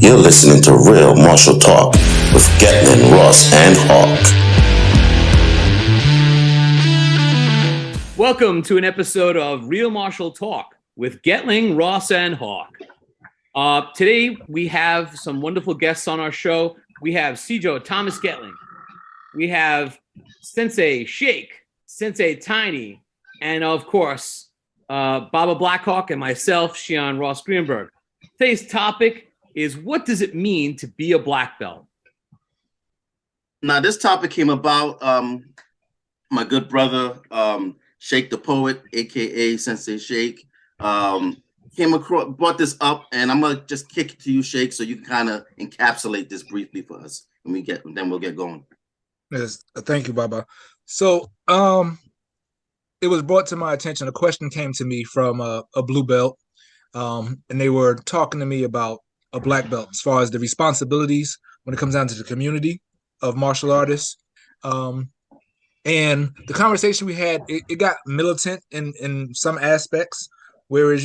You're listening to Real Martial Talk with Gettling, Ross, and Hawk. Welcome to an episode of Real Martial Talk with Gettling, Ross, and Hawk. Today we have some wonderful guests on our show. We have Sijo, Thomas Gettling. We have Sensei Shake, Sensei Tiny, and of course, Baba BlackHawk and myself, Shihan Ross Greenberg. Today's topic is, what does it mean to be a black belt? Now, this topic came about, my good brother, Shake the Poet, aka Sensei Shake, brought this up, and I'm gonna just kick it to you, Shake, so you can kind of encapsulate this briefly for us, and then we'll get going. Yes, thank you, Baba. So, it was brought to my attention. A question came to me from a blue belt, and they were talking to me about a black belt as far as the responsibilities when it comes down to the community of martial artists. And the conversation we had, it got militant in some aspects, whereas,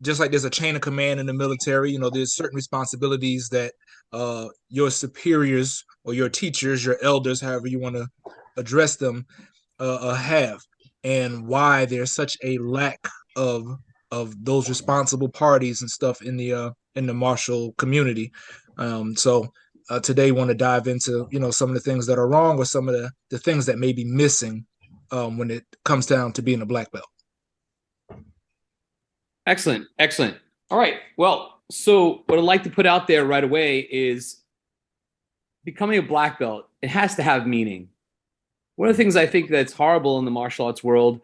just like there's a chain of command in the military, there's certain responsibilities that your superiors or your teachers, your elders, however you want to address them, have, and why there's such a lack of those responsible parties and stuff in the martial community. So today want to dive into some of the things that are wrong, or some of the things that may be missing when it comes down to being a black belt. Excellent. All right. Well, so what I'd like to put out there right away is becoming a black belt. It has to have meaning. One of the things I think that's horrible in the martial arts world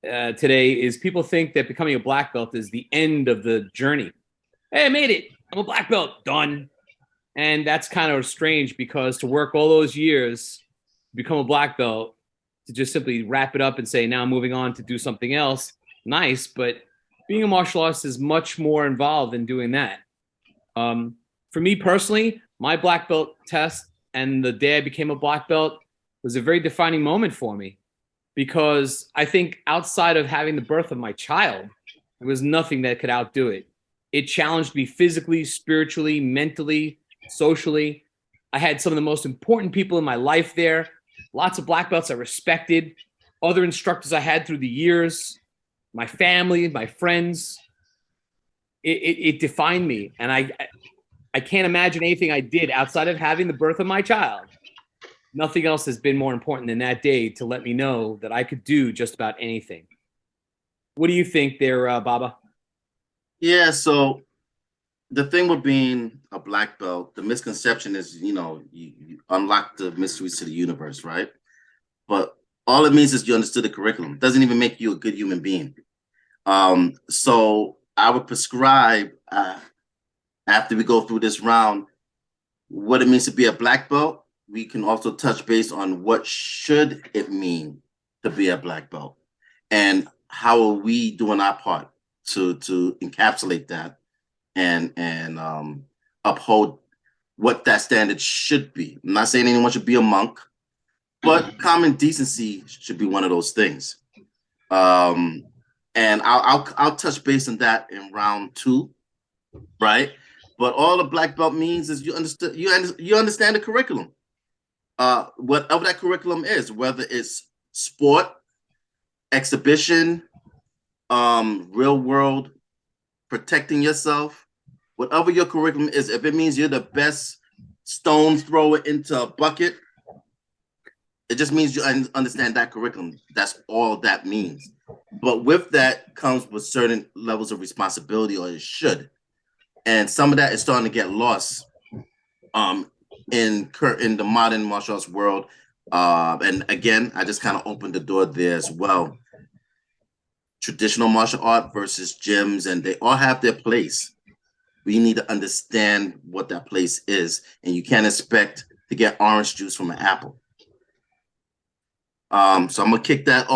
today is people think that becoming a black belt is the end of the journey. Hey, I made it. I'm a black belt. Done. And that's kind of strange, because to work all those years, become a black belt, to just simply wrap it up and say, now I'm moving on to do something else. Nice. But being a martial artist is much more involved in doing that. For me personally, my black belt test and the day I became a black belt was a very defining moment for me, because I think outside of having the birth of my child, there was nothing that could outdo it. It challenged me physically, spiritually, mentally, socially. I had some of the most important people in my life there. Lots of black belts I respected. Other instructors I had through the years. My family, my friends. It defined me. And I can't imagine anything I did outside of having the birth of my child. Nothing else has been more important than that day to let me know that I could do just about anything. What do you think there, Baba? Yeah, so the thing with being a black belt, the misconception is, you unlock the mysteries to the universe, right? But all it means is you understood the curriculum. It doesn't even make you a good human being. So I would prescribe, after we go through this round, what it means to be a black belt. We can also touch base on what should it mean to be a black belt, and how are we doing our part to encapsulate that and uphold what that standard should be. I'm not saying anyone should be a monk, but common decency should be one of those things. And I'll touch base on that in round 2, right? But all the black belt means is you understand the curriculum. Whatever that curriculum is, whether it's sport, exhibition, real world, protecting yourself, whatever your curriculum is, if it means you're the best stone thrower into a bucket, it just means you understand that curriculum. That's all that means. But with that comes with certain levels of responsibility, or it should. And some of that is starting to get lost in the modern martial arts world. And again, I just kind of opened the door there as well. Traditional martial art versus gyms, and they all have their place. We need to understand what that place is, and you can't expect to get orange juice from an apple. So I'm gonna kick that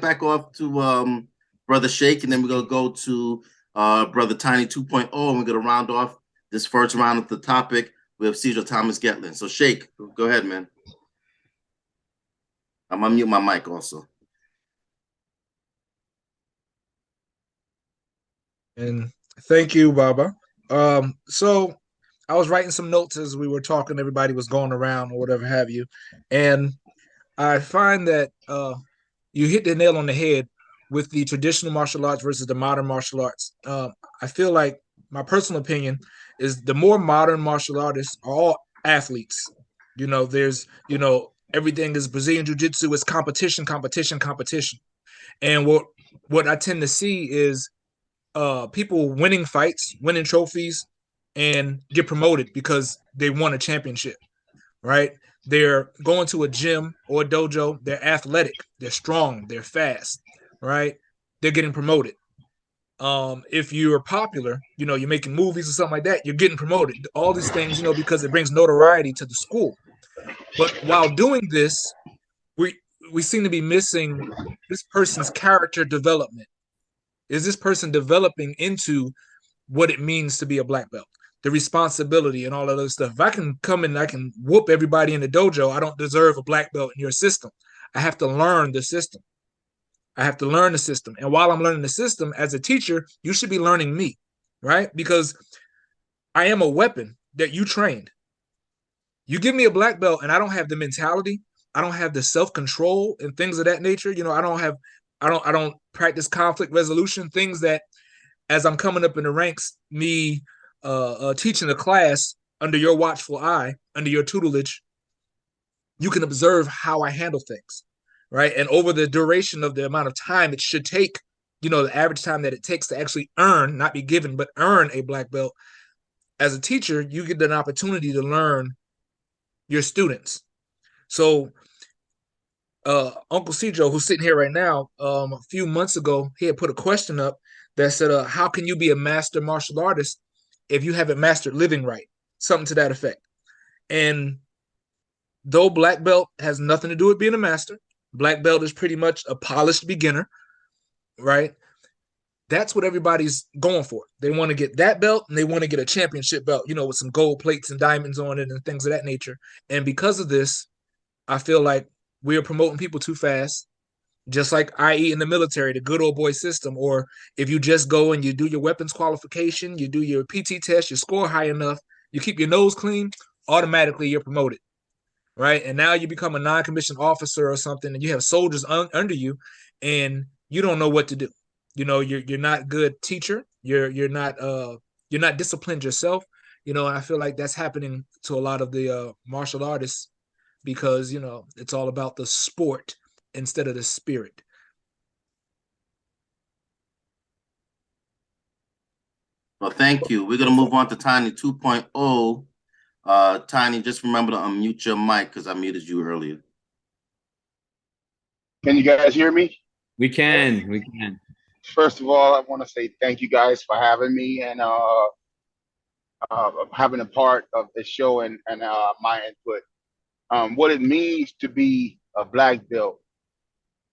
back off to Brother Shake, and then we're gonna go to Brother Tiny 2.0, and we're gonna round off this first round of the topic with Sijo Thomas Gettling. So Shake, go ahead, man. I'm gonna mute my mic also. And thank you, Baba. So I was writing some notes as we were talking. Everybody was going around or whatever have you, and I find that you hit the nail on the head with the traditional martial arts versus the modern martial arts. I feel like my personal opinion is the more modern martial artists are all athletes. There's everything is Brazilian jiu-jitsu. It's competition, competition, competition. And what I tend to see is people winning fights, winning trophies, and get promoted because they won a championship, right? They're going to a gym or a dojo. They're athletic. They're strong. They're fast, right? They're getting promoted. If you're popular, you're making movies or something like that, you're getting promoted. All these things, because it brings notoriety to the school. But while doing this, we seem to be missing this person's character development. Is this person developing into what it means to be a black belt, the responsibility and all of those stuff? If I can come in and I can whoop everybody in the dojo, I don't deserve a black belt in your system. I have to learn the system. I have to learn the system. And while I'm learning the system as a teacher, you should be learning me, right? Because I am a weapon that you trained. You give me a black belt and I don't have the mentality, I don't have the self-control and things of that nature. I don't practice conflict resolution, things that as I'm coming up in the ranks, me teaching a class under your watchful eye, under your tutelage, you can observe how I handle things, right? And over the duration of the amount of time it should take, the average time that it takes to actually earn, not be given, but earn a black belt, as a teacher, you get an opportunity to learn your students. So Uncle Sijo, who's sitting here right now, a few months ago, he had put a question up that said, how can you be a master martial artist if you haven't mastered living right? Something to that effect. And though black belt has nothing to do with being a master, black belt is pretty much a polished beginner, right? That's what everybody's going for. They want to get that belt and they want to get a championship belt, with some gold plates and diamonds on it and things of that nature. And because of this, I feel like we are promoting people too fast, just like i.e. in the military, the good old boy system. Or if you just go and you do your weapons qualification, you do your PT test, you score high enough, you keep your nose clean, automatically you're promoted, right? And now you become a non-commissioned officer or something, and you have soldiers under you, and you don't know what to do. You're not good teacher. You're not disciplined yourself. And I feel like that's happening to a lot of the martial artists because it's all about the sport instead of the spirit. Well, thank you. We're gonna move on to Tiny 2.0. Tiny, just remember to unmute your mic because I muted you earlier. Can you guys hear me? We can. First of all, I want to say thank you guys for having me and having a part of the show and my input. What it means to be a black belt.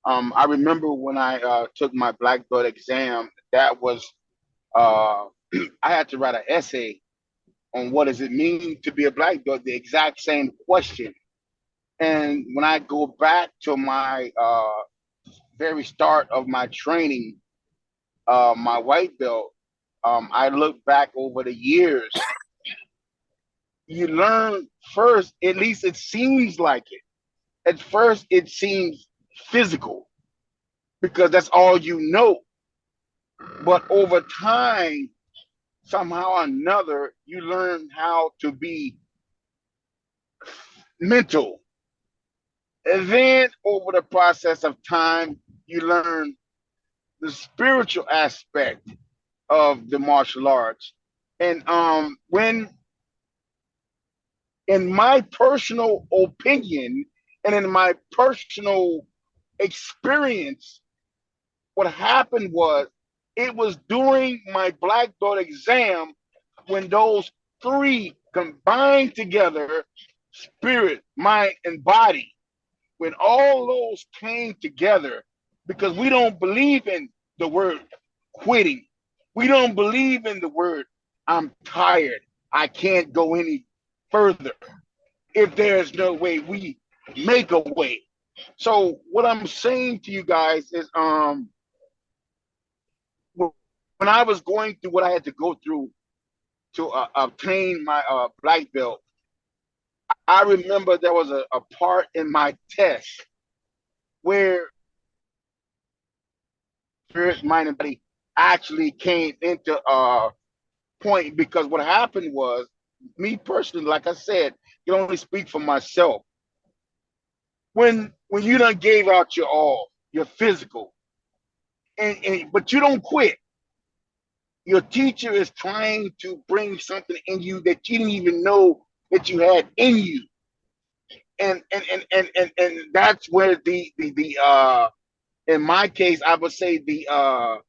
I remember when I took my black belt exam, that was I had to write an essay on what does it mean to be a black belt, the exact same question. And when I go back to my very start of my training, my white belt, I look back over the years. You learn first, at least it seems like it. At first, it seems physical because that's all you know. But over time, somehow or another, you learn how to be mental. And then over the process of time, you learn the spiritual aspect of the martial arts. And when, in my personal opinion and in my personal experience, what happened was it was during my black belt exam when those three combined together, spirit, mind, and body, when all those came together, because we don't believe in the word quitting. We don't believe in the word, I'm tired, I can't go any further. If there's no way, we make a way. So what I'm saying to you guys is, when I was going through what I had to go through to obtain my black belt, I remember there was a part in my test where spirit, mind, and body actually came into point, because what happened was, me personally, like I said, can only speak for myself. When you done gave out your all, your physical, and but you don't quit. Your teacher is trying to bring something in you that you didn't even know that you had in you. And that's where the in my case, I would say the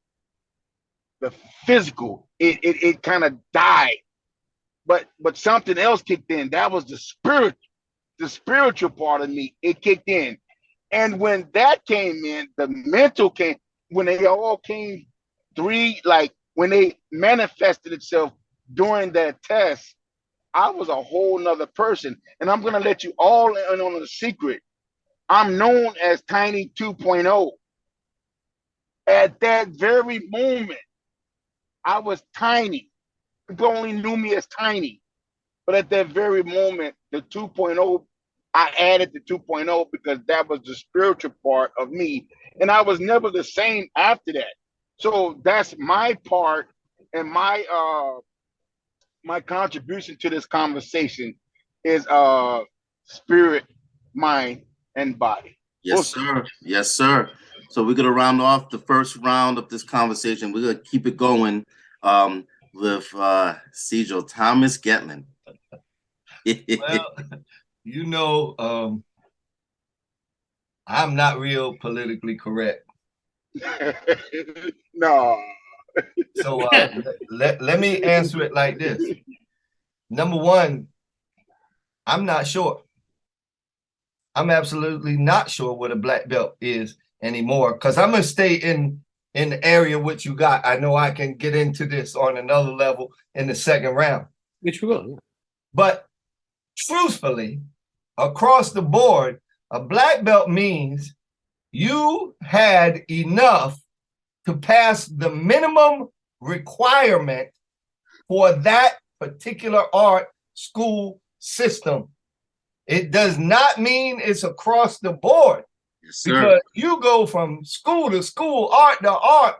physical, it kind of died. But something else kicked in. That was the spiritual part of me. It kicked in. And when that came in, the mental came, when they all came like when they manifested itself during that test, I was a whole nother person. And I'm going to let you all in on a secret. I'm known as Tiny 2.0. At that very moment, I was tiny. People only knew me as Tiny. But at that very moment, the 2.0, I added the 2.0 because that was the spiritual part of me. And I was never the same after that. So that's my part, and my contribution to this conversation is spirit, mind, and body. Yes, sir. Yes, sir. So we're gonna round off the first round of this conversation. We're gonna keep it going with Sijo, Thomas Gettling. Well, you know, I'm not real politically correct. No. So let me answer it like this. Number one, I'm not sure. I'm absolutely not sure what a black belt is anymore, because I'm gonna stay in the area which you got. I know I can get into this on another level in the second round. Which we will. Yeah. But truthfully, across the board, a black belt means you had enough to pass the minimum requirement for that particular art school system. It does not mean it's across the board. Yes, because you go from school to school, art to art,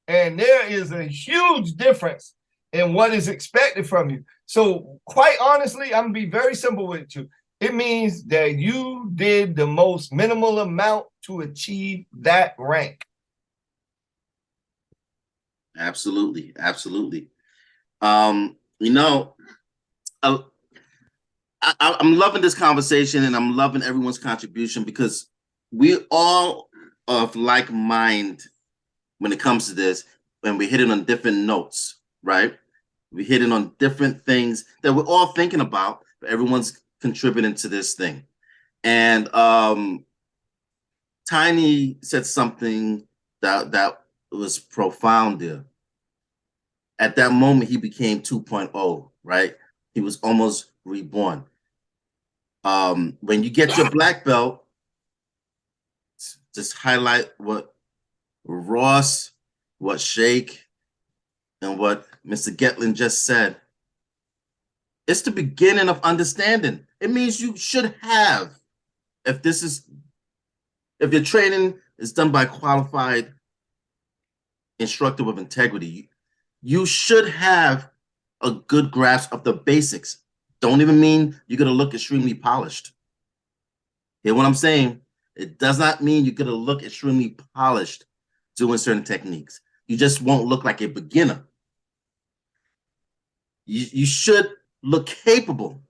and there is a huge difference in what is expected from you. So quite honestly, I'm gonna be very simple with you. It means that you did the most minimal amount to achieve that rank. Absolutely, absolutely. You know, I'm loving this conversation, and I'm loving everyone's contribution, because we all of like mind when it comes to this, and we're hitting on different notes, right? We're hitting on different things that we're all thinking about, but everyone's contributing to this thing. And Tiny said something that was profound there. At that moment, he became 2.0, right? He was almost reborn. When you get your black belt, just highlight what Ross, what Shake, and what Mr. Gettling just said. It's the beginning of understanding. It means you should have, if your training is done by qualified instructor with integrity, you should have a good grasp of the basics. Don't even mean you're gonna look extremely polished. Hear what I'm saying? It does not mean you're gonna look extremely polished doing certain techniques. You just won't look like a beginner. You should look capable.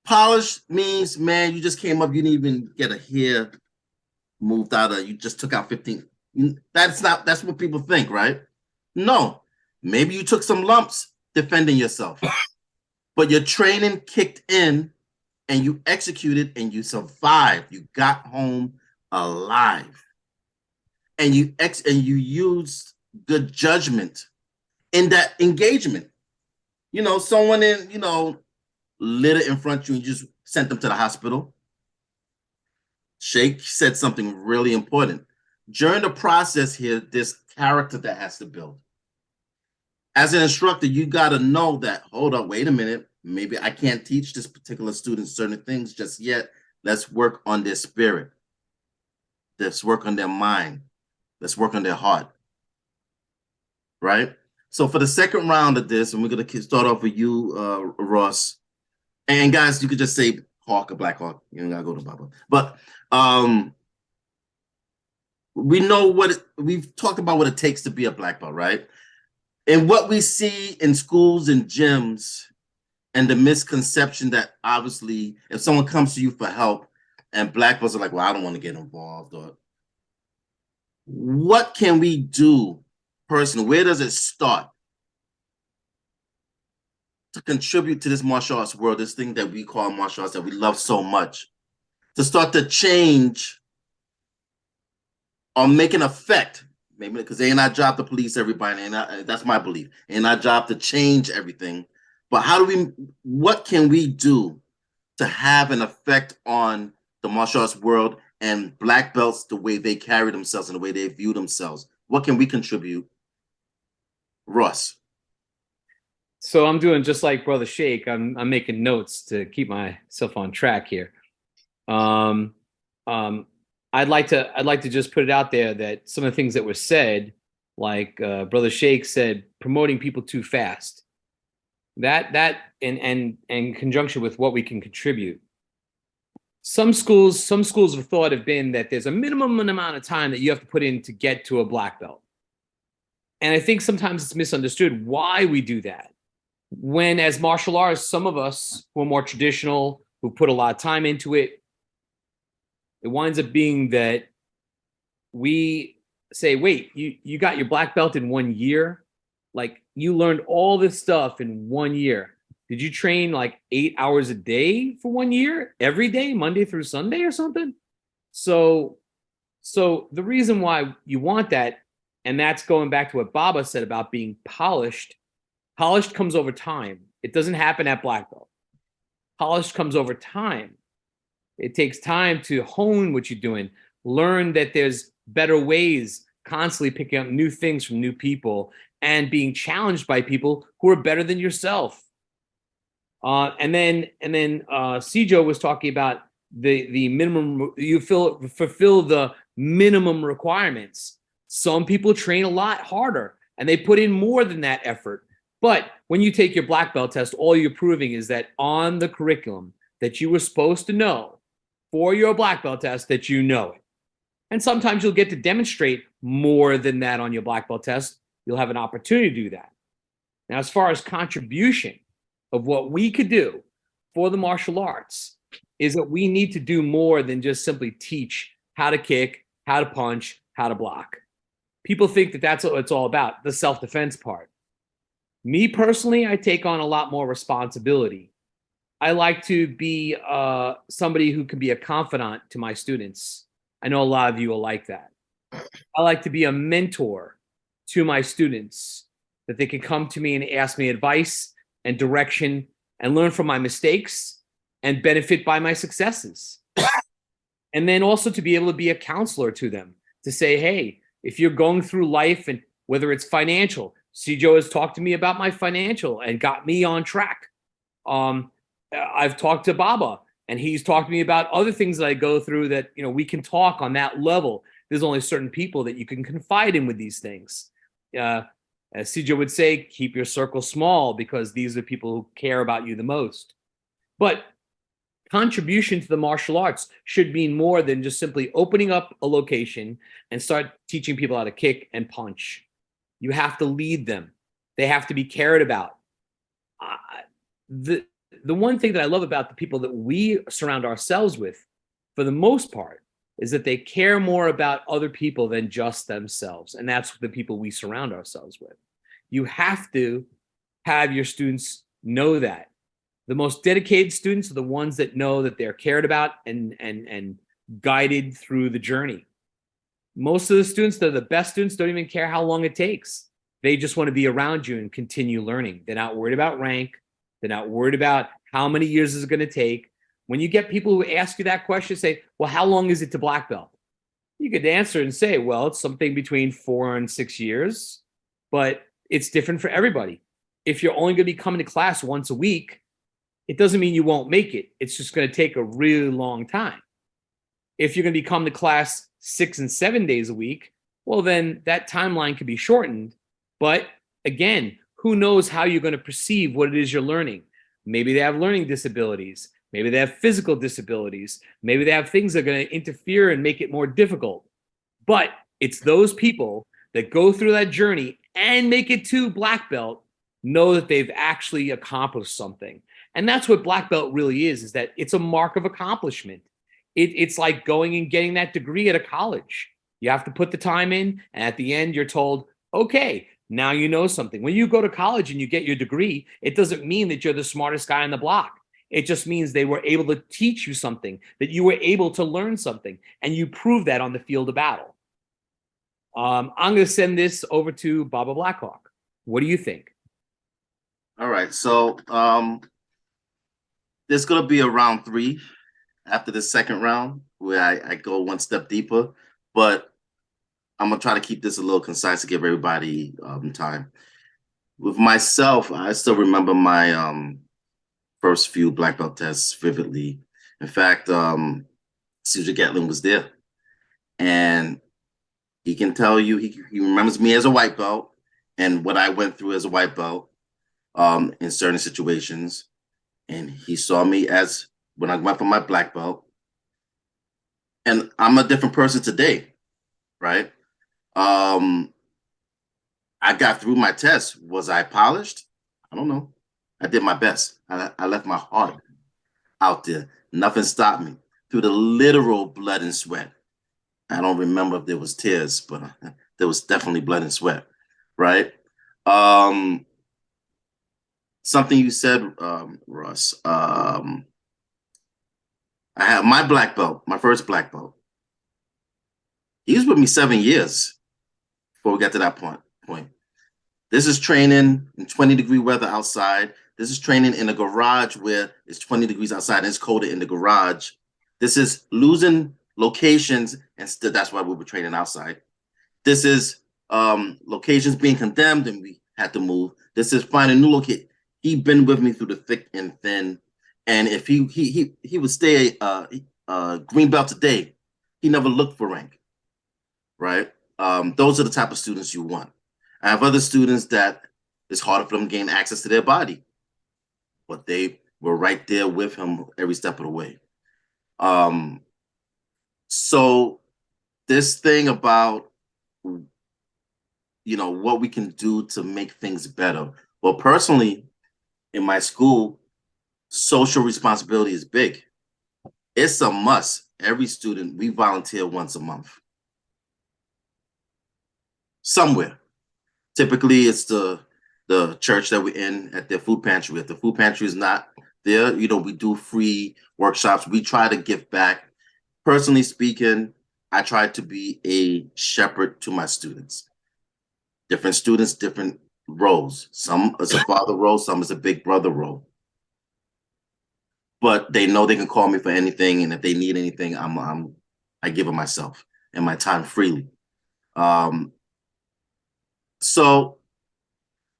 Polished means, man, you just came up, you didn't even get a hair moved out of, you just took out 15. That's what people think, right? No, maybe you took some lumps defending yourself, but your training kicked in and you executed and you survived. You got home alive, and you used good judgment in that engagement. You know, someone lit it in front of you and you just sent them to the hospital. Shake said something really important. During the process here, there's character that has to build. as an instructor, you got to know that, hold up, wait a minute, maybe I can't teach this particular student certain things just yet. Let's work on their spirit. Let's work on their mind. Let's work on their heart. Right? So for the second round of this, and we're going to start off with you, Ross. And guys, you could just say Hawk or BlackHawk. You don't got to go to Baba. But we know we've talked about what it takes to be a black belt, right? And what we see in schools and gyms, and the misconception that obviously if someone comes to you for help and black belts are like, well, I don't want to get involved, or what can we do personally? Where does it start to contribute to this martial arts world, this thing that we call martial arts that we love so much, to start to change or make an effect? Maybe because it ain't our job to police everybody, and that's my belief. It ain't our job to change everything. But what can we do to have an effect on the martial arts world and black belts, the way they carry themselves and the way they view themselves? What can we contribute? Ross. So I'm doing just like Brother Shake. I'm making notes to keep myself on track here. I'd like to just put it out there that some of the things that were said, like Brother Shake said, promoting people too fast. That in conjunction with what we can contribute. Some schools of thought have been that there's a minimum amount of time that you have to put in to get to a black belt. And I think sometimes it's misunderstood why we do that. When as martial artists, some of us who are more traditional, who put a lot of time into it, it winds up being that we say, wait, you got your black belt in 1 year? Like, you learned all this stuff in 1 year. Did you train like 8 hours a day for 1 year? Every day, Monday through Sunday or something? So the reason why you want that, and that's going back to what Baba said about being polished. Polished comes over time. It doesn't happen at black belt. Polished comes over time. It takes time to hone what you're doing, learn that there's better ways, constantly picking up new things from new people and being challenged by people who are better than yourself. And then Sijo was talking about the minimum, you fulfill the minimum requirements. Some people train a lot harder and they put in more than that effort. But when you take your black belt test, all you're proving is that on the curriculum that you were supposed to know for your black belt test, that you know it. And sometimes you'll get to demonstrate more than that on your black belt test. You'll have an opportunity to do that. Now, as far as contribution of what we could do for the martial arts, is that we need to do more than just simply teach how to kick, how to punch, how to block. People think that that's what it's all about, the self-defense part. Me personally, I take on a lot more responsibility. I like to be somebody who can be a confidant to my students. I know a lot of you will like that. I like to be a mentor to my students, that they can come to me and ask me advice and direction and learn from my mistakes and benefit by my successes. And then also to be able to be a counselor to them, to say, hey, if you're going through life, and whether it's financial, Sijo has talked to me about my financial and got me on track. I've talked to Baba and he's talked to me about other things that I go through that, you know, we can talk on that level. There's only certain people that you can confide in with these things. As Sijo would say, keep your circle small because these are people who care about you the most. But contribution to the martial arts should mean more than just simply opening up a location and start teaching people how to kick and punch. You have to lead them. They have to be cared about. The one thing that I love about the people that we surround ourselves with, for the most part, is that they care more about other people than just themselves. And that's the people we surround ourselves with. You have to have your students know that. The most dedicated students are the ones that know that they're cared about and guided through the journey. Most of the students that are the best students don't even care how long it takes. They just want to be around you and continue learning. They're not worried about rank. They're not worried about how many years is it going to take. When you get people who ask you that question, say, well, how long is it to black belt? You could answer and say, well, it's something between 4 and 6 years. But It's different for everybody. If you're only going to be coming to class once a week, it doesn't mean you won't make it. It's just going to take a really long time. If you're going to be coming to class 6 and 7 days a week, well, then that timeline can be shortened. But again, who knows how you're going to perceive what it is you're learning? Maybe they have learning disabilities. Maybe they have physical disabilities. Maybe they have things that are going to interfere and make it more difficult. But it's those people that go through that journey and make it to black belt know that they've actually accomplished something. And that's what black belt really is that it's a mark of accomplishment. It's like going and getting that degree at a college. You have to put the time in, and at the end, you're told, okay, now you know something. When you go to college and you get your degree, it doesn't mean that you're the smartest guy on the block. It just means they were able to teach you something, that you were able to learn something, and you prove that on the field of battle. I'm going to send this over to Baba BlackHawk. What do you think? All right, so there's going to be a round 3 after the second round where I go one step deeper, but I'm going to try to keep this a little concise to give everybody time. With myself, I still remember my first few black belt tests vividly. In fact, Sijo Gettling was there, and he can tell you, he remembers me as a white belt and what I went through as a white belt in certain situations. And he saw me as when I went for my black belt. And I'm a different person today, right? I got through my test. Was I polished? I don't know. I did my best. I left my heart out there. Nothing stopped me through the literal blood and sweat. I don't remember if there was tears, but there was definitely blood and sweat, right? Something you said, Russ. I have my black belt, my first black belt. He was with me 7 years before we got to that point. This is training in 20-degree weather outside. This is training in a garage where it's 20 degrees outside and it's colder in the garage. This is losing locations, and still that's why we were training outside. This is locations being condemned and we had to move. This is finding new location. He'd been with me through the thick and thin. And if he would stay green belt today, he never looked for rank, right? Those are the type of students you want. I have other students that it's harder for them to gain access to their body, but they were right there with him every step of the way. So this thing about, what we can do to make things better. Well, personally, in my school, social responsibility is big. It's a must. Every student, we volunteer once a month. Somewhere. Typically, it's the church that we're in at their food pantry. If the food pantry is not there, we do free workshops. We try to give back. Personally speaking, I try to be a shepherd to my students. Different students, different roles. Some is a father role, some is a big brother role. But they know they can call me for anything, and if they need anything, I give it myself and my time freely. So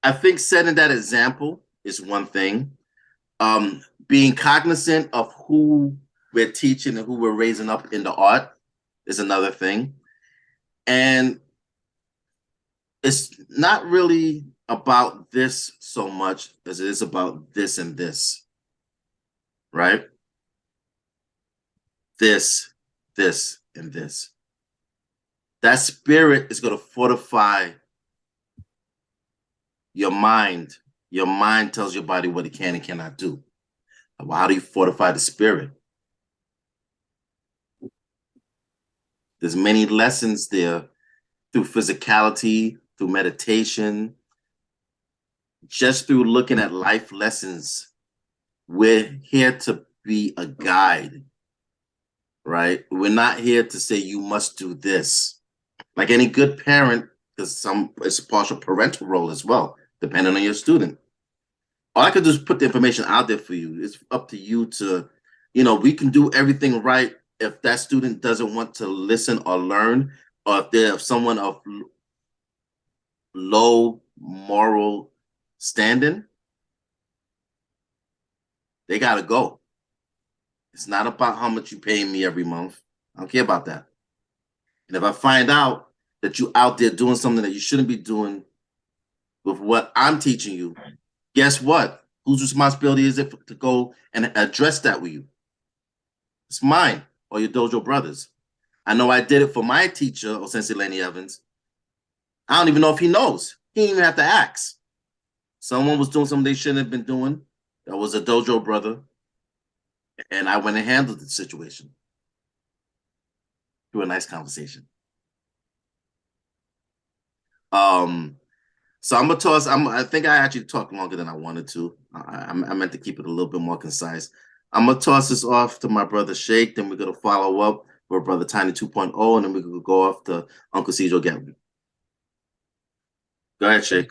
I think setting that example is one thing. Being cognizant of who we're teaching and who we're raising up in the art is another thing. And it's not really about this so much as it is about this and this, right? This, and this. That spirit is going to fortify your mind. Your mind tells your body what it can and cannot do. Well, how do you fortify the spirit? There's many lessons there through physicality, through meditation, just through looking at life lessons. We're here to be a guide, right? We're not here to say you must do this. Like any good parent, it's a partial parental role as well, depending on your student. All I could do is put the information out there for you. It's up to you to, we can do everything right. If that student doesn't want to listen or learn, or if they're someone of low moral standing, they gotta go. It's not about how much you pay me every month. I don't care about that. And if I find out that you out there doing something that you shouldn't be doing with what I'm teaching you, guess what? Whose responsibility is it to go and address that with you? It's mine or your dojo brothers. I know I did it for my teacher, or Sensei Lenny Evans. I don't even know if he knows. He didn't even have to ask. Someone was doing something they shouldn't have been doing. That was a dojo brother. And I went and handled the situation through a nice conversation. So I'm gonna toss. I think I actually talked longer than I wanted to. I meant to keep it a little bit more concise. I'm gonna toss this off to my brother Shake. Then we're gonna follow up with brother Tiny 2.0, and then we could go off to Uncle Sijo Gettling. Go ahead, Shake.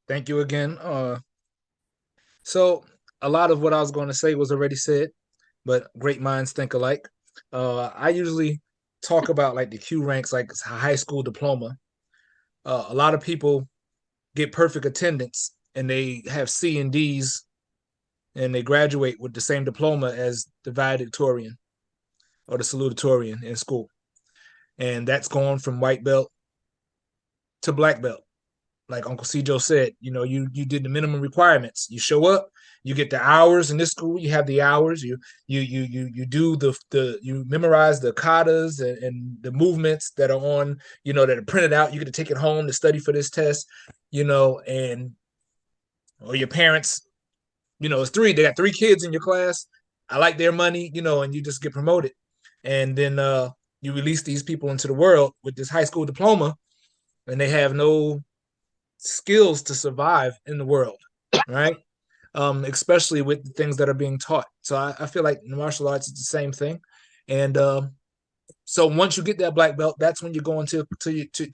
Thank you again. So a lot of what I was going to say was already said, but great minds think alike. I usually talk about like the Q ranks, like high school diploma. A lot of people get perfect attendance and they have C and D's and they graduate with the same diploma as the valedictorian or the salutatorian in school. And that's gone from white belt to black belt. Like Uncle Sijo said, you did the minimum requirements. You show up, you get the hours in this school. You have the hours. You do you memorize the katas and the movements that are on, that are printed out. You get to take it home to study for this test, and or your parents, it's three. They got 3 kids in your class. I like their money, and you just get promoted, and then you release these people into the world with this high school diploma, and they have no skills to survive in the world, right? Especially with the things that are being taught. So I feel like in martial arts is the same thing. And so once you get that black belt, that's when you're going to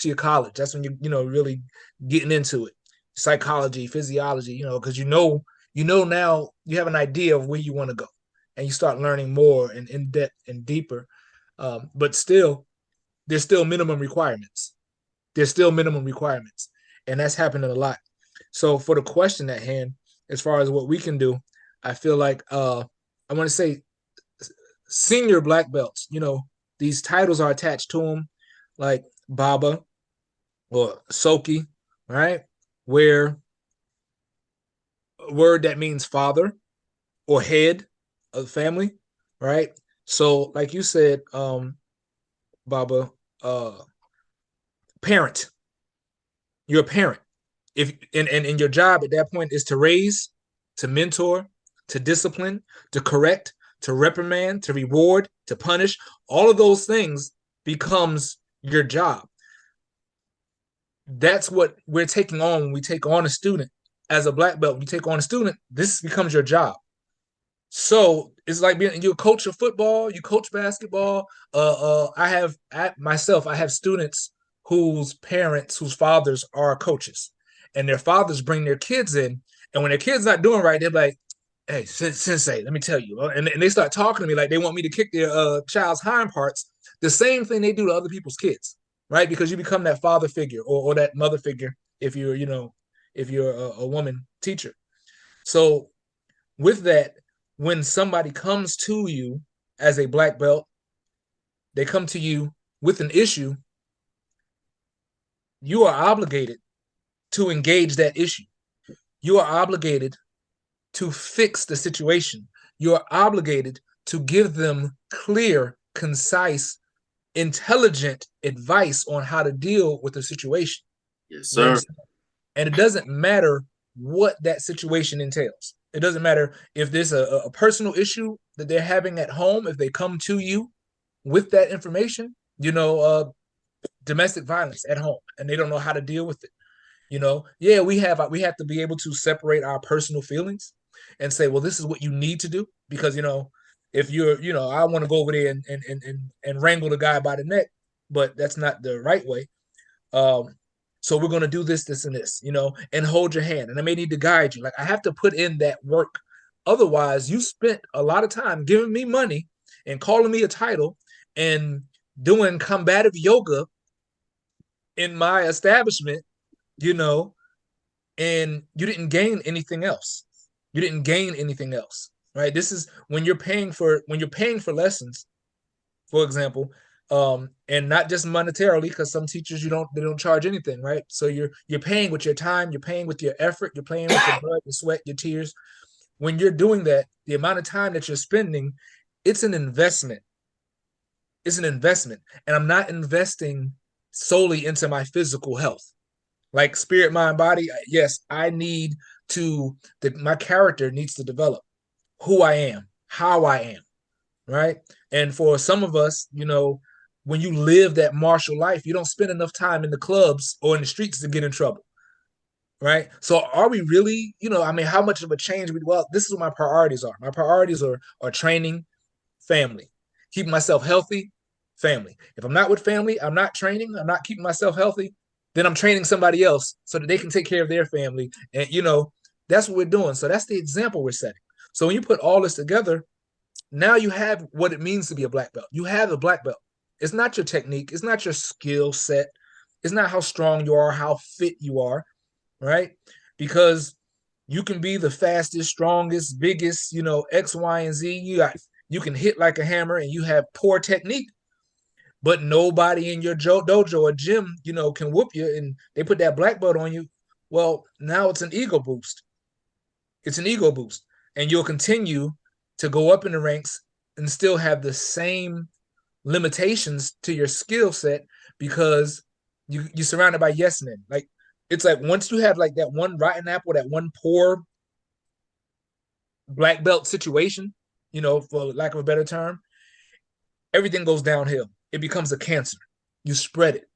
your college. That's when you really getting into it. Psychology, physiology, because now you have an idea of where you want to go, and you start learning more and in depth and deeper. But still, there's still minimum requirements. And that's happening a lot. So for the question at hand, as far as what we can do, I feel like I want to say senior black belts, these titles are attached to them, like Baba or Soki, right? Where a word that means father or head of the family, right? So like you said, Baba, parent. You're a parent. If and your job at that point is to raise, to mentor, to discipline, to correct, to reprimand, to reward, to punish. All of those things becomes your job. That's what we're taking on when we take on a student. As a black belt, when you take on a student, this becomes your job. So it's like you coach of football, you coach basketball. I have students whose fathers are coaches, and their fathers bring their kids in. And when their kid's not doing right, they're like, "Hey, Sensei, let me tell you." And they start talking to me like they want me to kick their child's hind parts. The same thing they do to other people's kids, right? Because you become that father figure or that mother figure if you're a woman teacher. So with that, when somebody comes to you as a black belt, they come to you with an issue, you are obligated to engage that issue. You are obligated to fix the situation. You are obligated to give them clear, concise, intelligent advice on how to deal with the situation. Yes, sir. And it doesn't matter what that situation entails. It doesn't matter if there's a personal issue that they're having at home. If they come to you with that information, domestic violence at home, and they don't know how to deal with it. We have to be able to separate our personal feelings and say, well, this is what you need to do, because if you're, I want to go over there and wrangle the guy by the neck, but that's not the right way. So we're going to do this, and this, and hold your hand. And I may need to guide you. Like, I have to put in that work. Otherwise, you spent a lot of time giving me money and calling me a title and doing combative yoga in my establishment, and you didn't gain anything else. You didn't gain anything else, right? This is when you're paying for lessons, for example, and not just monetarily, because some teachers they don't charge anything, right? So you're paying with your time, you're paying with your effort, you're paying with your blood, your sweat, your tears. When you're doing that, the amount of time that you're spending, it's an investment. It's an investment, and I'm not investing solely into my physical health, like spirit, mind, body. Yes, I need to. My character needs to develop who I am, how I am, right? And for some of us, when you live that martial life, you don't spend enough time in the clubs or in the streets to get in trouble, right? So are we really, how much of a change well, this is what my priorities are. My priorities are training, family, keeping myself healthy, family. If I'm not with family, I'm not training, I'm not keeping myself healthy, then I'm training somebody else so that they can take care of their family. And that's what we're doing. So that's the example we're setting. So when you put all this together, now you have what it means to be a black belt. You have a black belt. It's not your technique, it's not your skill set, it's not how strong you are, how fit you are, right? Because you can be the fastest, strongest, biggest, X, Y, and Z. You can hit like a hammer and you have poor technique, but nobody in your dojo or gym, can whoop you, and they put that black belt on you. Well, now it's an ego boost. It's an ego boost. And you'll continue to go up in the ranks and still have the same limitations to your skill set because you're surrounded by yes men. Like, it's like once you have like that one rotten apple, that one poor black belt situation, for lack of a better term, everything goes downhill. It becomes a cancer. You spread it,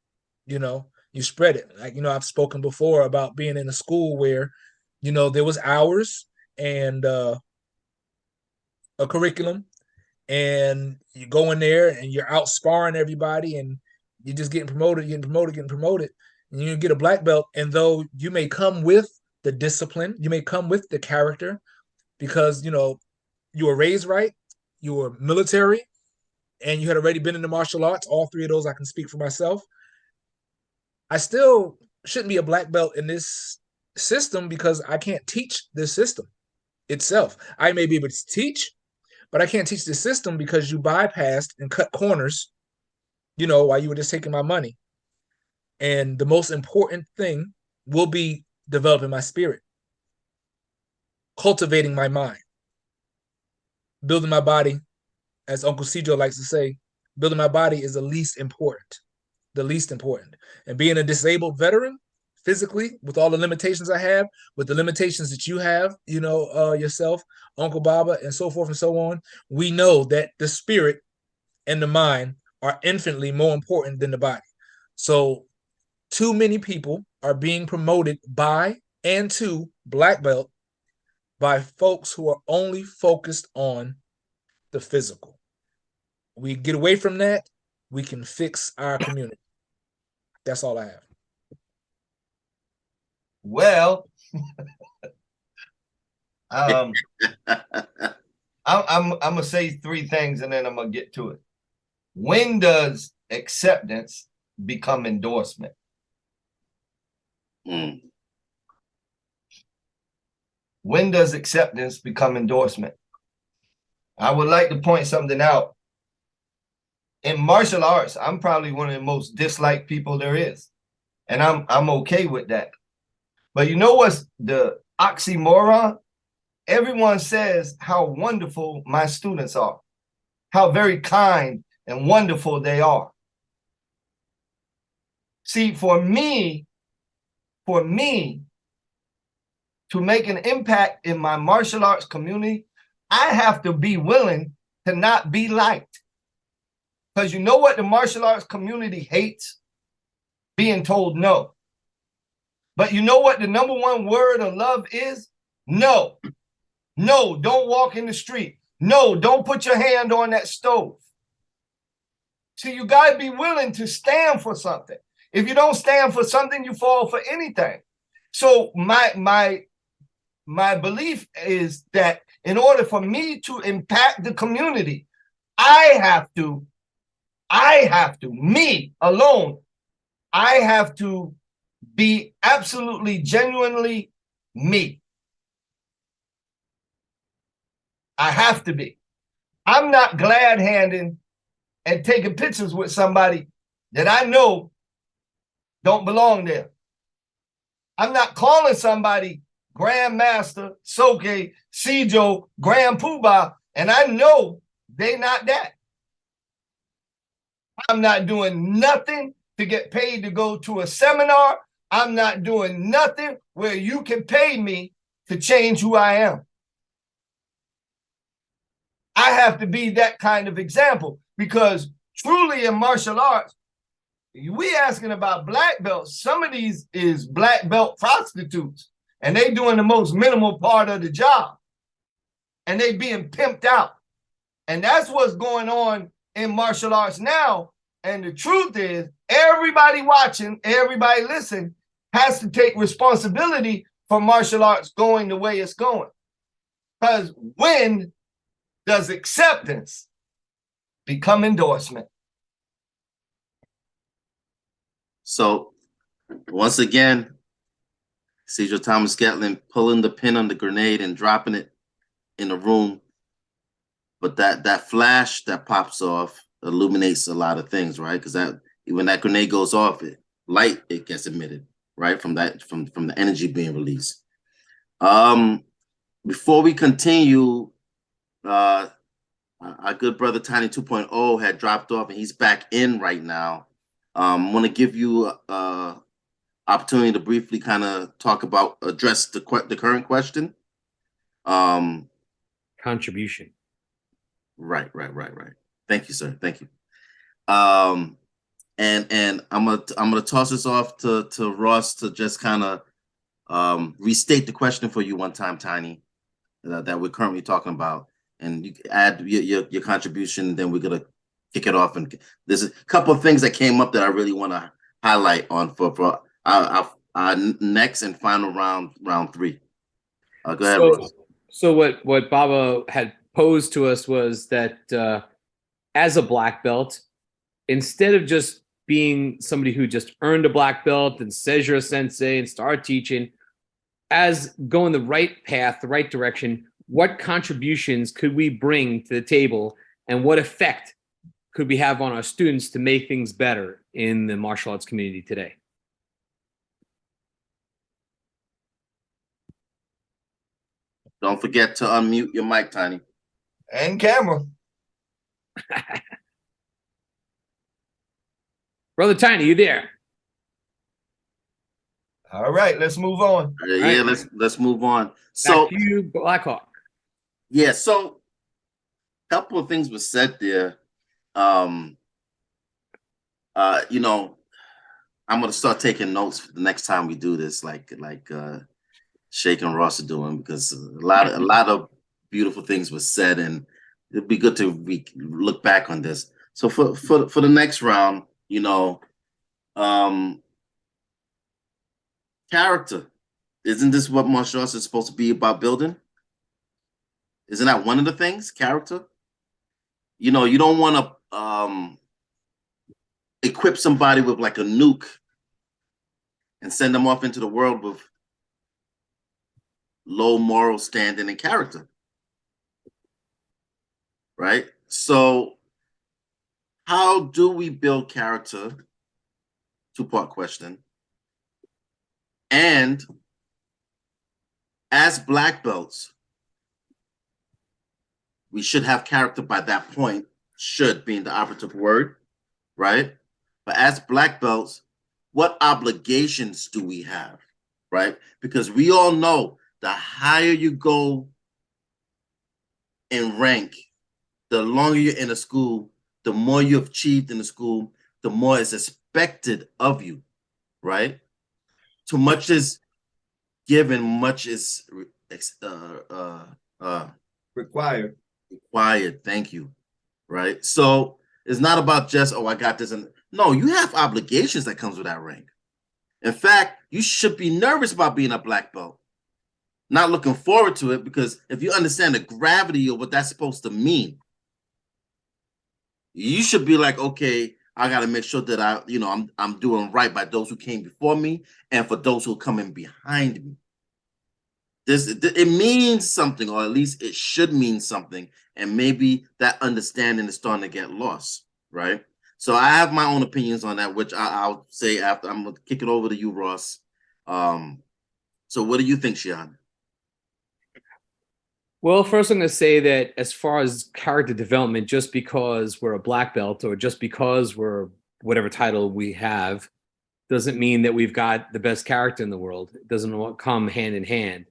you spread it. Like, I've spoken before about being in a school where, there was hours and a curriculum, and you go in there and you're out sparring everybody and you're just getting promoted, and you get a black belt. And though you may come with the discipline, you may come with the character because, you were raised right, you were military, and you had already been in the martial arts, all three of those I can speak for myself, I still shouldn't be a black belt in this system because I can't teach this system itself. I may be able to teach, but I can't teach the system because you bypassed and cut corners, while you were just taking my money. And the most important thing will be developing my spirit, cultivating my mind, building my body. As Uncle Sijo likes to say, building my body is the least important. And being a disabled veteran, physically, with all the limitations I have, with the limitations that you have, yourself, Uncle Baba, and so forth and so on, we know that the spirit and the mind are infinitely more important than the body. So too many people are being promoted by and to black belt by folks who are only focused on the physical. We get away from that, we can fix our community. That's all I have. Well, I'm gonna say three things and then I'm gonna get to it. When does acceptance become endorsement? When does acceptance become endorsement? I would like to point something out. In martial arts, I'm probably one of the most disliked people there is. And I'm okay with that. But you know what's the oxymoron? Everyone says how wonderful my students are, how very kind and wonderful they are. See, for me to make an impact in my martial arts community, I have to be willing to not be liked. Because you know what the martial arts community hates? Being told no. But you know what the number one word of love is? No. No, don't walk in the street. No, don't put your hand on that stove. So you got to be willing to stand for something. If you don't stand for something, you fall for anything. So my belief is that in order for me to impact the community, I have to, me alone, I have to be absolutely, genuinely me. I have to be. I'm not glad handing and taking pictures with somebody that I know don't belong there. I'm not calling somebody Grandmaster, Soke, Sijo, Grand Poobah, and I know they not that. I'm not doing nothing to get paid to go to a seminar. I'm not doing nothing where you can pay me to change who I am. I have to be that kind of example, because truly in martial arts, we asking about black belts. Some of these is black belt prostitutes, and they doing the most minimal part of the job, and they being pimped out. And that's what's going on in martial arts now. And the truth is, everybody watching, everybody listening has to take responsibility for martial arts going the way it's going. Because when does acceptance become endorsement? So once again, Sijo Thomas Gettling pulling the pin on the grenade and dropping it in the room. But that flash that pops off illuminates a lot of things, right? Because that when that grenade goes off, it gets emitted, right? From the energy being released. Before we continue, our good brother Tiny 2.0 had dropped off and he's back in right now. I want to give you opportunity to briefly kind of address the current question. Contribution. Right. Thank you, sir. Thank you. And I'm gonna toss this off to Ross to just kind of restate the question for you one time, Tiny, that we're currently talking about, and you add your contribution. Then we're gonna kick it off, and there's a couple of things that came up that I really want to highlight on for our next and final round 3. Go ahead, Ross. So what Baba had posed to us was that as a black belt, instead of just being somebody who just earned a black belt and says you're a sensei and start teaching, as going the right path, the right direction, what contributions could we bring to the table, and what effect could we have on our students to make things better in the martial arts community today? Don't forget to unmute your mic, Tiny. And camera. Brother Tiny, you there? All right, let's move on. Yeah, right. let's move on. So back to you, BlackHawk. Yeah, so a couple of things were said there. You know, I'm gonna start taking notes for the next time we do this, like Shake and Ross are doing, because a lot of beautiful things were said, and it'd be good to look back on this. So for the next round, you know, character. Isn't this what martial arts is supposed to be about, building? Isn't that one of the things, character? You know, you don't want to equip somebody with like a nuke and send them off into the world with low moral standing and character, right? So how do we build character? Two-part question. And as black belts, we should have character by that point, should being the operative word, right? But as black belts, what obligations do we have, right? Because we all know the higher you go in rank, the longer you're in a school, the more you've achieved in the school, the more is expected of you, right? Too much is given, much is Required. Thank you. Right. So it's not about just, oh, I got this. And no, you have obligations that comes with that rank. In fact, you should be nervous about being a black belt. Not looking forward to it, because if you understand the gravity of what that's supposed to mean, you should be like, okay, I got to make sure that I'm doing right by those who came before me and for those who are coming behind me. it means something, or at least it should mean something, and maybe that understanding is starting to get lost, right? So I have my own opinions on that, which I'll say after. I'm gonna kick it over to you, Ross. So what do you think, Shihan? Well, first I'm going to say that as far as character development, just because we're a black belt or just because we're whatever title we have, doesn't mean that we've got the best character in the world. It doesn't come hand in hand.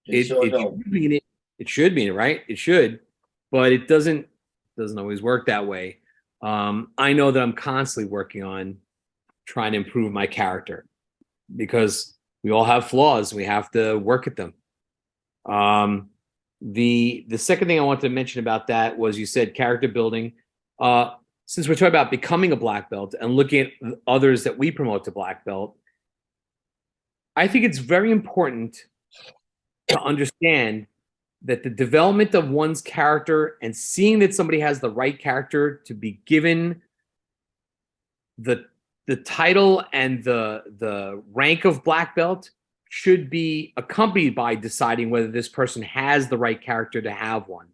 It should mean it. It should mean it, right? It should, but it doesn't always work that way. I know that I'm constantly working on trying to improve my character because we all have flaws. We have to work at them. The second thing I wanted to mention about that was you said character building. Since we're talking about becoming a black belt and looking at others that we promote to black belt, I think it's very important to understand that the development of one's character and seeing that somebody has the right character to be given the title and the rank of black belt should be accompanied by deciding whether this person has the right character to have one.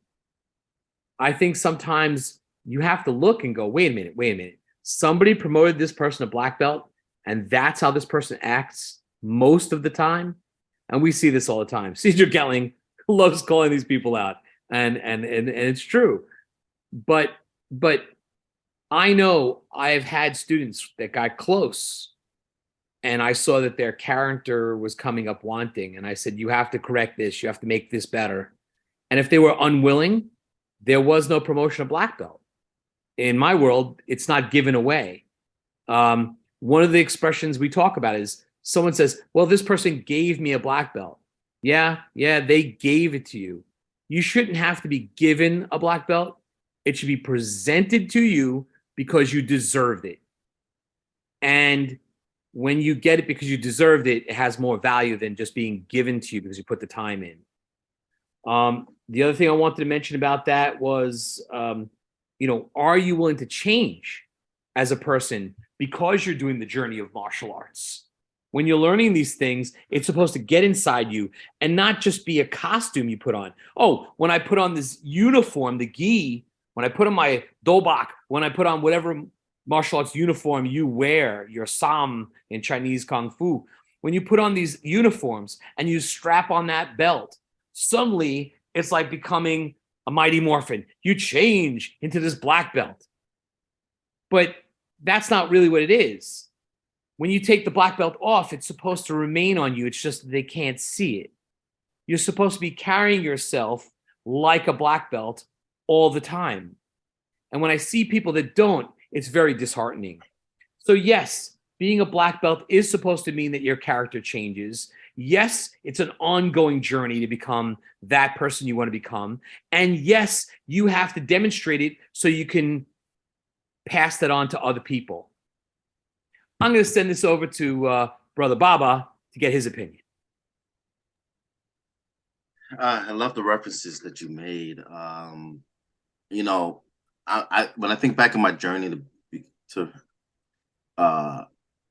I think sometimes you have to look and go, wait a minute. Somebody promoted this person to black belt, and that's how this person acts most of the time. And we see this all the time. Sijo Gettling loves calling these people out, and it's true. But I know I've had students that got close, and I saw that their character was coming up wanting, and I said, you have to correct this. You have to make this better. And if they were unwilling, there was no promotion of black belt. In my world, it's not given away. One of the expressions we talk about is someone says, well, this person gave me a black belt. Yeah, they gave it to you. You shouldn't have to be given a black belt. It should be presented to you because you deserved it. And when you get it because you deserved it, it has more value than just being given to you because you put the time in. The other thing I wanted to mention about that was, are you willing to change as a person because you're doing the journey of martial arts? When you're learning these things, it's supposed to get inside you and not just be a costume you put on. Oh, when I put on this uniform, the gi, when I put on my dobak, when I put on whatever martial arts uniform you wear, your sam in Chinese Kung Fu, when you put on these uniforms and you strap on that belt, suddenly it's like becoming a Mighty Morphin. You change into this black belt. But that's not really what it is. When you take the black belt off, it's supposed to remain on you. It's just that they can't see it. You're supposed to be carrying yourself like a black belt all the time. And when I see people that don't, it's very disheartening. So yes, being a black belt is supposed to mean that your character changes. Yes, it's an ongoing journey to become that person you want to become. And yes, you have to demonstrate it so you can pass that on to other people. I'm going to send this over to Brother Baba to get his opinion. I love the references that you made. I when I think back on my journey to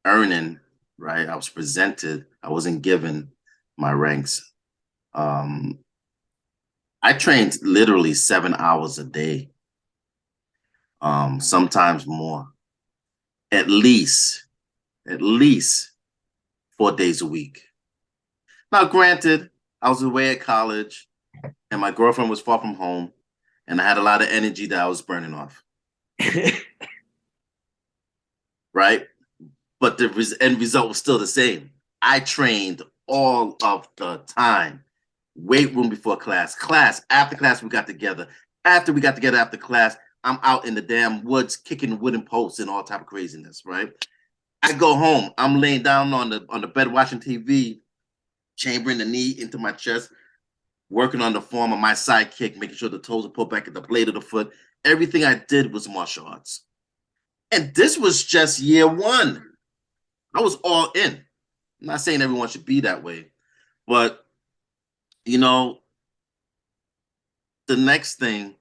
earning, right? I was presented. I wasn't given my ranks. I trained literally 7 hours a day, sometimes more. At least 4 days a week. Now, granted, I was away at college, and my girlfriend was far from home, and I had a lot of energy that I was burning off. Right? But the end result was still the same. I trained all of the time. Weight room before class, after class, we got together. After we got together after class, I'm out in the damn woods kicking wooden posts and all type of craziness, right? I go home, I'm laying down on the bed watching TV, chambering the knee into my chest, working on the form of my side kick, making sure the toes are pulled back at the blade of the foot. Everything I did was martial arts. And this was just year one. I was all in. I'm not saying everyone should be that way, but the next thing,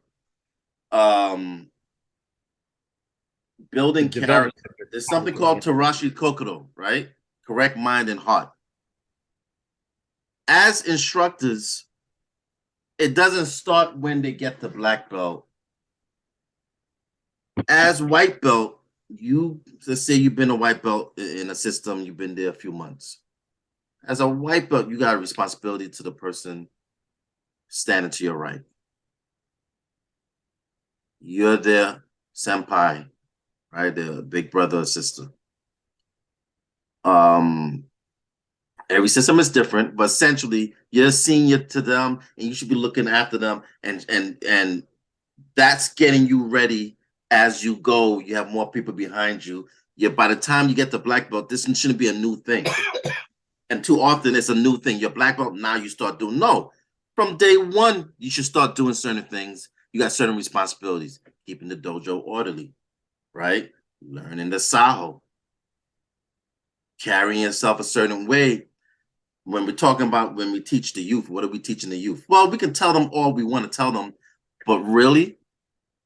building character. There's something called Tarashi Kokodo, right? Correct mind and heart. as instructors, it doesn't start when they get the black belt. As white belt, let's say you've been a white belt in a system, you've been there a few months. As a white belt, you got a responsibility to the person standing to your right. You're their senpai, right? Their big brother or sister. Every system is different, but essentially you're a senior to them and you should be looking after them, and that's getting you ready as you go. You have more people behind you. By the time you get the black belt, this shouldn't be a new thing. And too often it's a new thing. Your black belt, now you start doing. No, from day one, you should start doing certain things. You got certain responsibilities. Keeping the dojo orderly, right? Learning the Sijo. Carrying yourself a certain way. When we're talking about when we teach the youth, what are we teaching the youth? Well, we can tell them all we want to tell them, but really,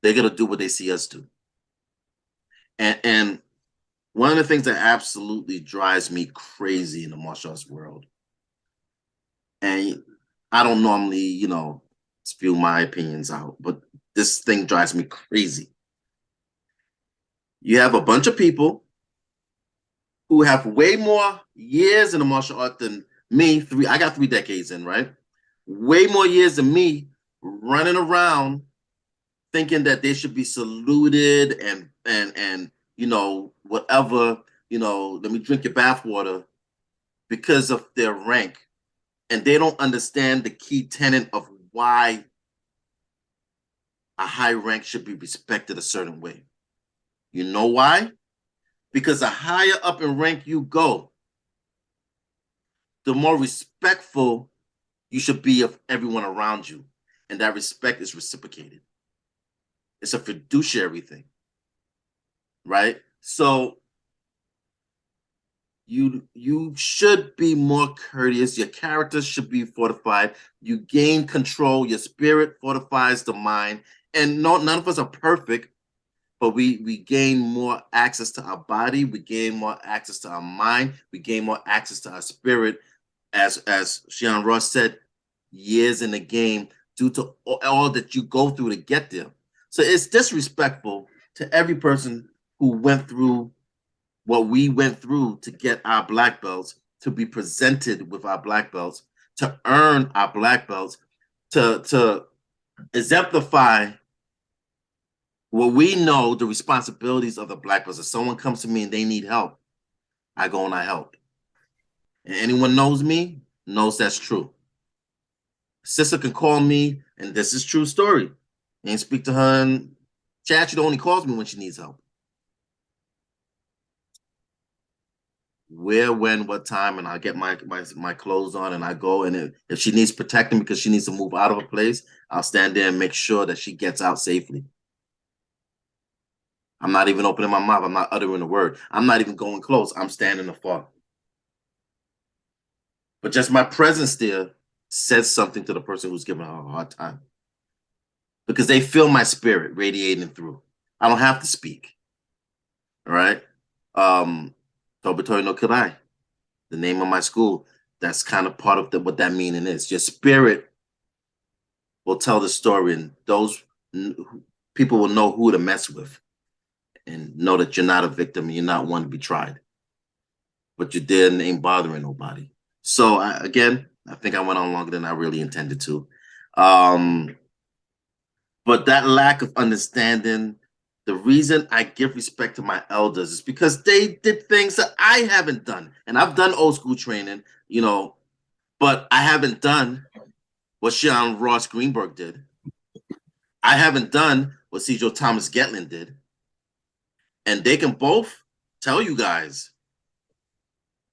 they're going to do what they see us do. And one of the things that absolutely drives me crazy in the martial arts world, and I don't normally, spew my opinions out, but this thing drives me crazy. You have a bunch of people who have way more years in the martial art than me. I got 3 decades in, right? Way more years than me, running around thinking that they should be saluted and whatever, let me drink your bathwater because of their rank. And they don't understand the key tenet of why a high rank should be respected a certain way. You know why? Because the higher up in rank you go, the more respectful you should be of everyone around you. And that respect is reciprocated. It's a fiduciary thing, right? So you should be more courteous. Your character should be fortified. You gain control. Your spirit fortifies the mind. And none of us are perfect, but we gain more access to our body. We gain more access to our mind. We gain more access to our spirit. As Shihan Ross said, years in the game due to all that you go through to get there. So it's disrespectful to every person who went through what we went through to get our black belts, to be presented with our black belts, to earn our black belts, to exemplify what we know the responsibilities of the black belts. If someone comes to me and they need help, I go and I help. And anyone knows me knows that's true. Sister can call me, and this is true story, and speak to her in chat. She only calls me when she needs help. Where, when, what time, and I get my clothes on and I go. And if she needs protecting because she needs to move out of a place, I'll stand there and make sure that she gets out safely. I'm not even opening my mouth. I'm not uttering a word. I'm not even going close. I'm standing afar. But just my presence there says something to the person who's giving her a hard time, because they feel my spirit radiating through. I don't have to speak. All right. Tobitori no Kirai, the name of my school. That's kind of part of what that meaning is. Your spirit will tell the story, and those people will know who to mess with and know that you're not a victim and you're not one to be tried. But you did and ain't bothering nobody. So again, I think I went on longer than I really intended to. But that lack of understanding, the reason I give respect to my elders is because they did things that I haven't done. And I've done old school training, but I haven't done what Shihan Ross Greenberg did. I haven't done what Sijo Thomas Gettling did. And they can both tell you guys,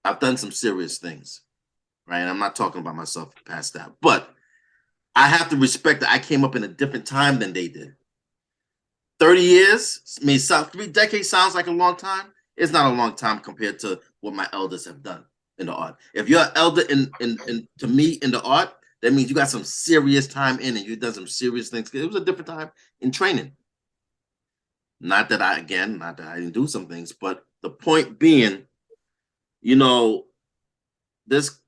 I've done some serious things, right? And I'm not talking about myself past that, but I have to respect that I came up in a different time than they did. 30 years, 3 decades sounds like a long time. It's not a long time compared to what my elders have done in the art. If you're an elder to me in the art, that means you got some serious time in and you've done some serious things. It was a different time in training. Not that I didn't do some things, but the point being, there's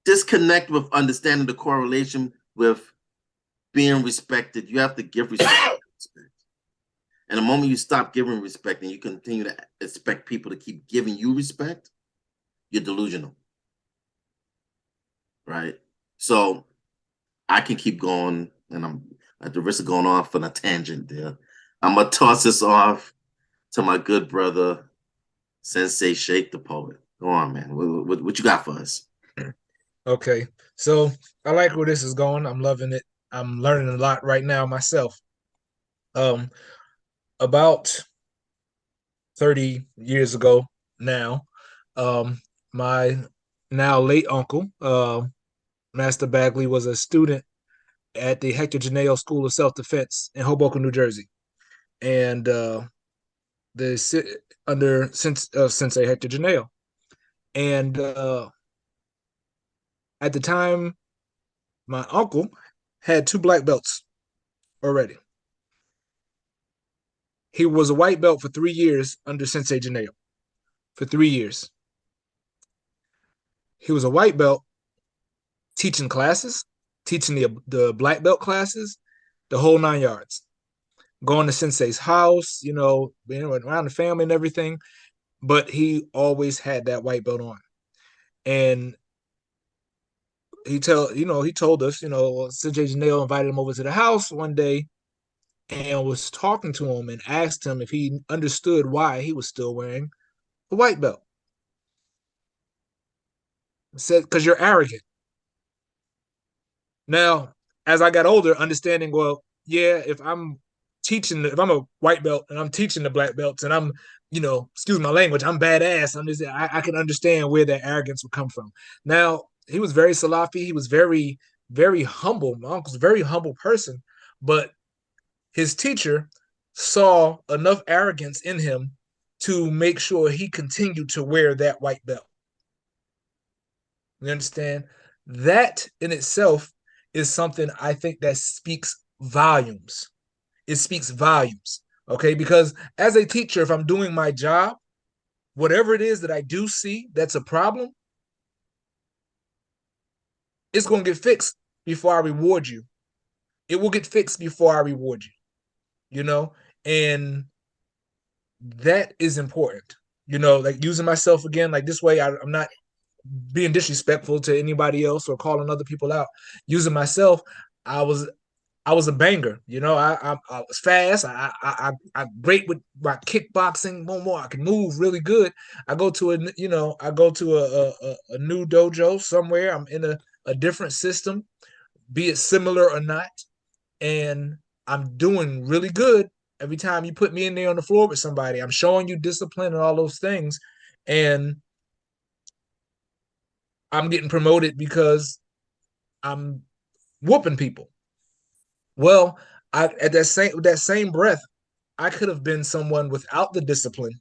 disconnect with understanding the correlation with being respected. You have to give respect. And the moment you stop giving respect and you continue to expect people to keep giving you respect, you're delusional. Right? So I can keep going, and I'm at the risk of going off on a tangent there. I'm going to toss this off to my good brother, Sensei Shake the Poet. Go on, man. What you got for us? Okay, so I like where this is going. I'm loving it. I'm learning a lot right now myself. About 30 years ago now, my now late uncle, Master Bagley, was a student at the Hector Janeo School of Self-Defense in Hoboken, New Jersey. And under Sensei Hector Janeo. And at the time, my uncle had 2 black belts already. He was a white belt for 3 years under Sensei Janeo. For 3 years. He was a white belt teaching classes, teaching the black belt classes, the whole 9 yards. Going to Sensei's house, you know, being around the family and everything. But he always had that white belt on. And he told us, Sensei Janelle invited him over to the house one day and was talking to him and asked him if he understood why he was still wearing a white belt. Said, because you're arrogant. Now, as I got older, understanding, well, yeah, if I'm a white belt and I'm teaching the black belts and I'm, excuse my language, I'm badass. I can understand where that arrogance would come from. Now, he was very Salafi. He was very, very humble. My uncle's a very humble person, but his teacher saw enough arrogance in him to make sure he continued to wear that white belt. You understand? That in itself is something I think that speaks volumes. It speaks volumes, okay? Because as a teacher, if I'm doing my job, whatever it is that I do see that's a problem, it's going to get fixed before I reward you. It will get fixed before I reward you, and that is important, like using myself again, like this way I'm not being disrespectful to anybody else or calling other people out. Using myself, I was a banger, I was fast. I great with my kickboxing. More, I can move really good. I go to a new dojo somewhere. I'm in a different system, be it similar or not, and I'm doing really good. Every time you put me in there on the floor with somebody, I'm showing you discipline and all those things, and I'm getting promoted because I'm whooping people. Well, at that same breath, I could have been someone without the discipline,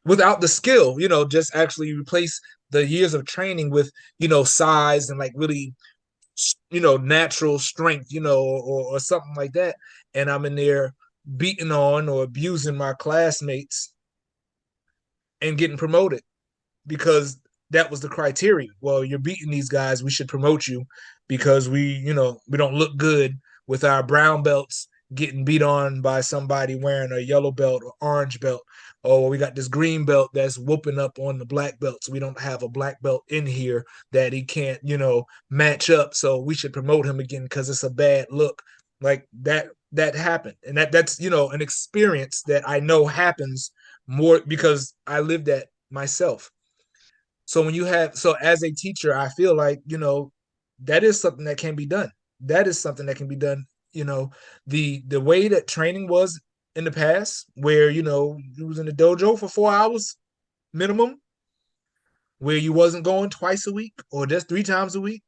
without the skill, just actually replace the years of training with, size and like really, natural strength, or something like that. And I'm in there beating on or abusing my classmates and getting promoted because that was the criteria. Well, you're beating these guys. We should promote you because we don't look good with our brown belts getting beat on by somebody wearing a yellow belt or orange belt. Oh, we got this green belt that's whooping up on the black belts. We don't have a black belt in here that he can't, match up. So we should promote him again because it's a bad look. Like that happened. And that's, an experience that I know happens more because I lived that myself. So as a teacher, I feel like, that is something that can be done. That is something that can be done. The way that training was in the past, where, you was in the dojo for 4 hours minimum, where you wasn't going twice a week or just 3 times a week,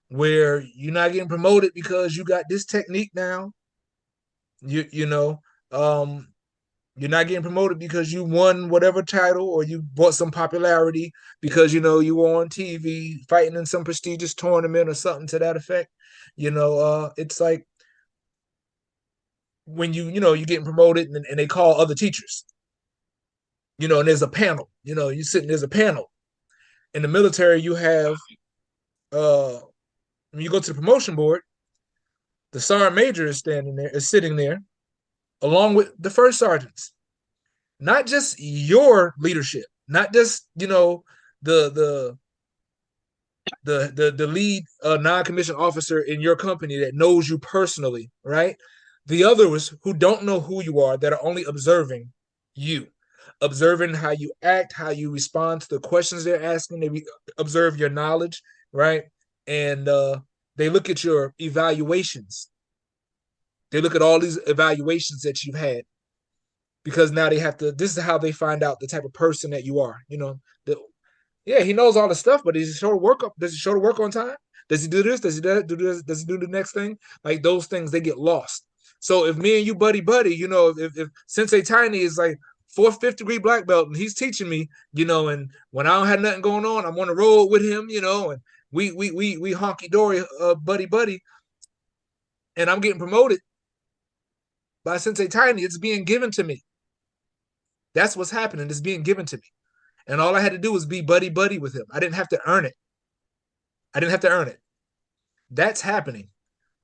where you're not getting promoted because you got this technique now. You're not getting promoted because you won whatever title or you bought some popularity because, you were on TV fighting in some prestigious tournament or something to that effect. It's like when you're getting promoted and they call other teachers, and there's a panel, there's a panel In the military, you have when you go to the promotion board, the sergeant major is sitting there, along with the first sergeants. Not just your leadership, not just the the lead non-commissioned officer in your company that knows you personally, right? The others who don't know who you are, that are only observing you, observing how you act, how you respond to the questions they're asking. They observe your knowledge, right? And they look at your evaluations. They look at all these evaluations that you've had, because now they have to. This is how they find out the type of person that you are. Yeah, he knows all the stuff, but does he show the work up? Does he show the work on time? Does he do this? Does he do this? Does he do the next thing? Like those things, they get lost. So if me and you buddy, if Sensei Tiny is like fourth, fifth degree black belt and he's teaching me, and when I don't have nothing going on, I'm on the road with him, and we honky dory, buddy, and I'm getting promoted by Sensei Tiny. It's being given to me. That's what's happening. It's being given to me. And all I had to do was be buddy with him. I didn't have to earn it. That's happening.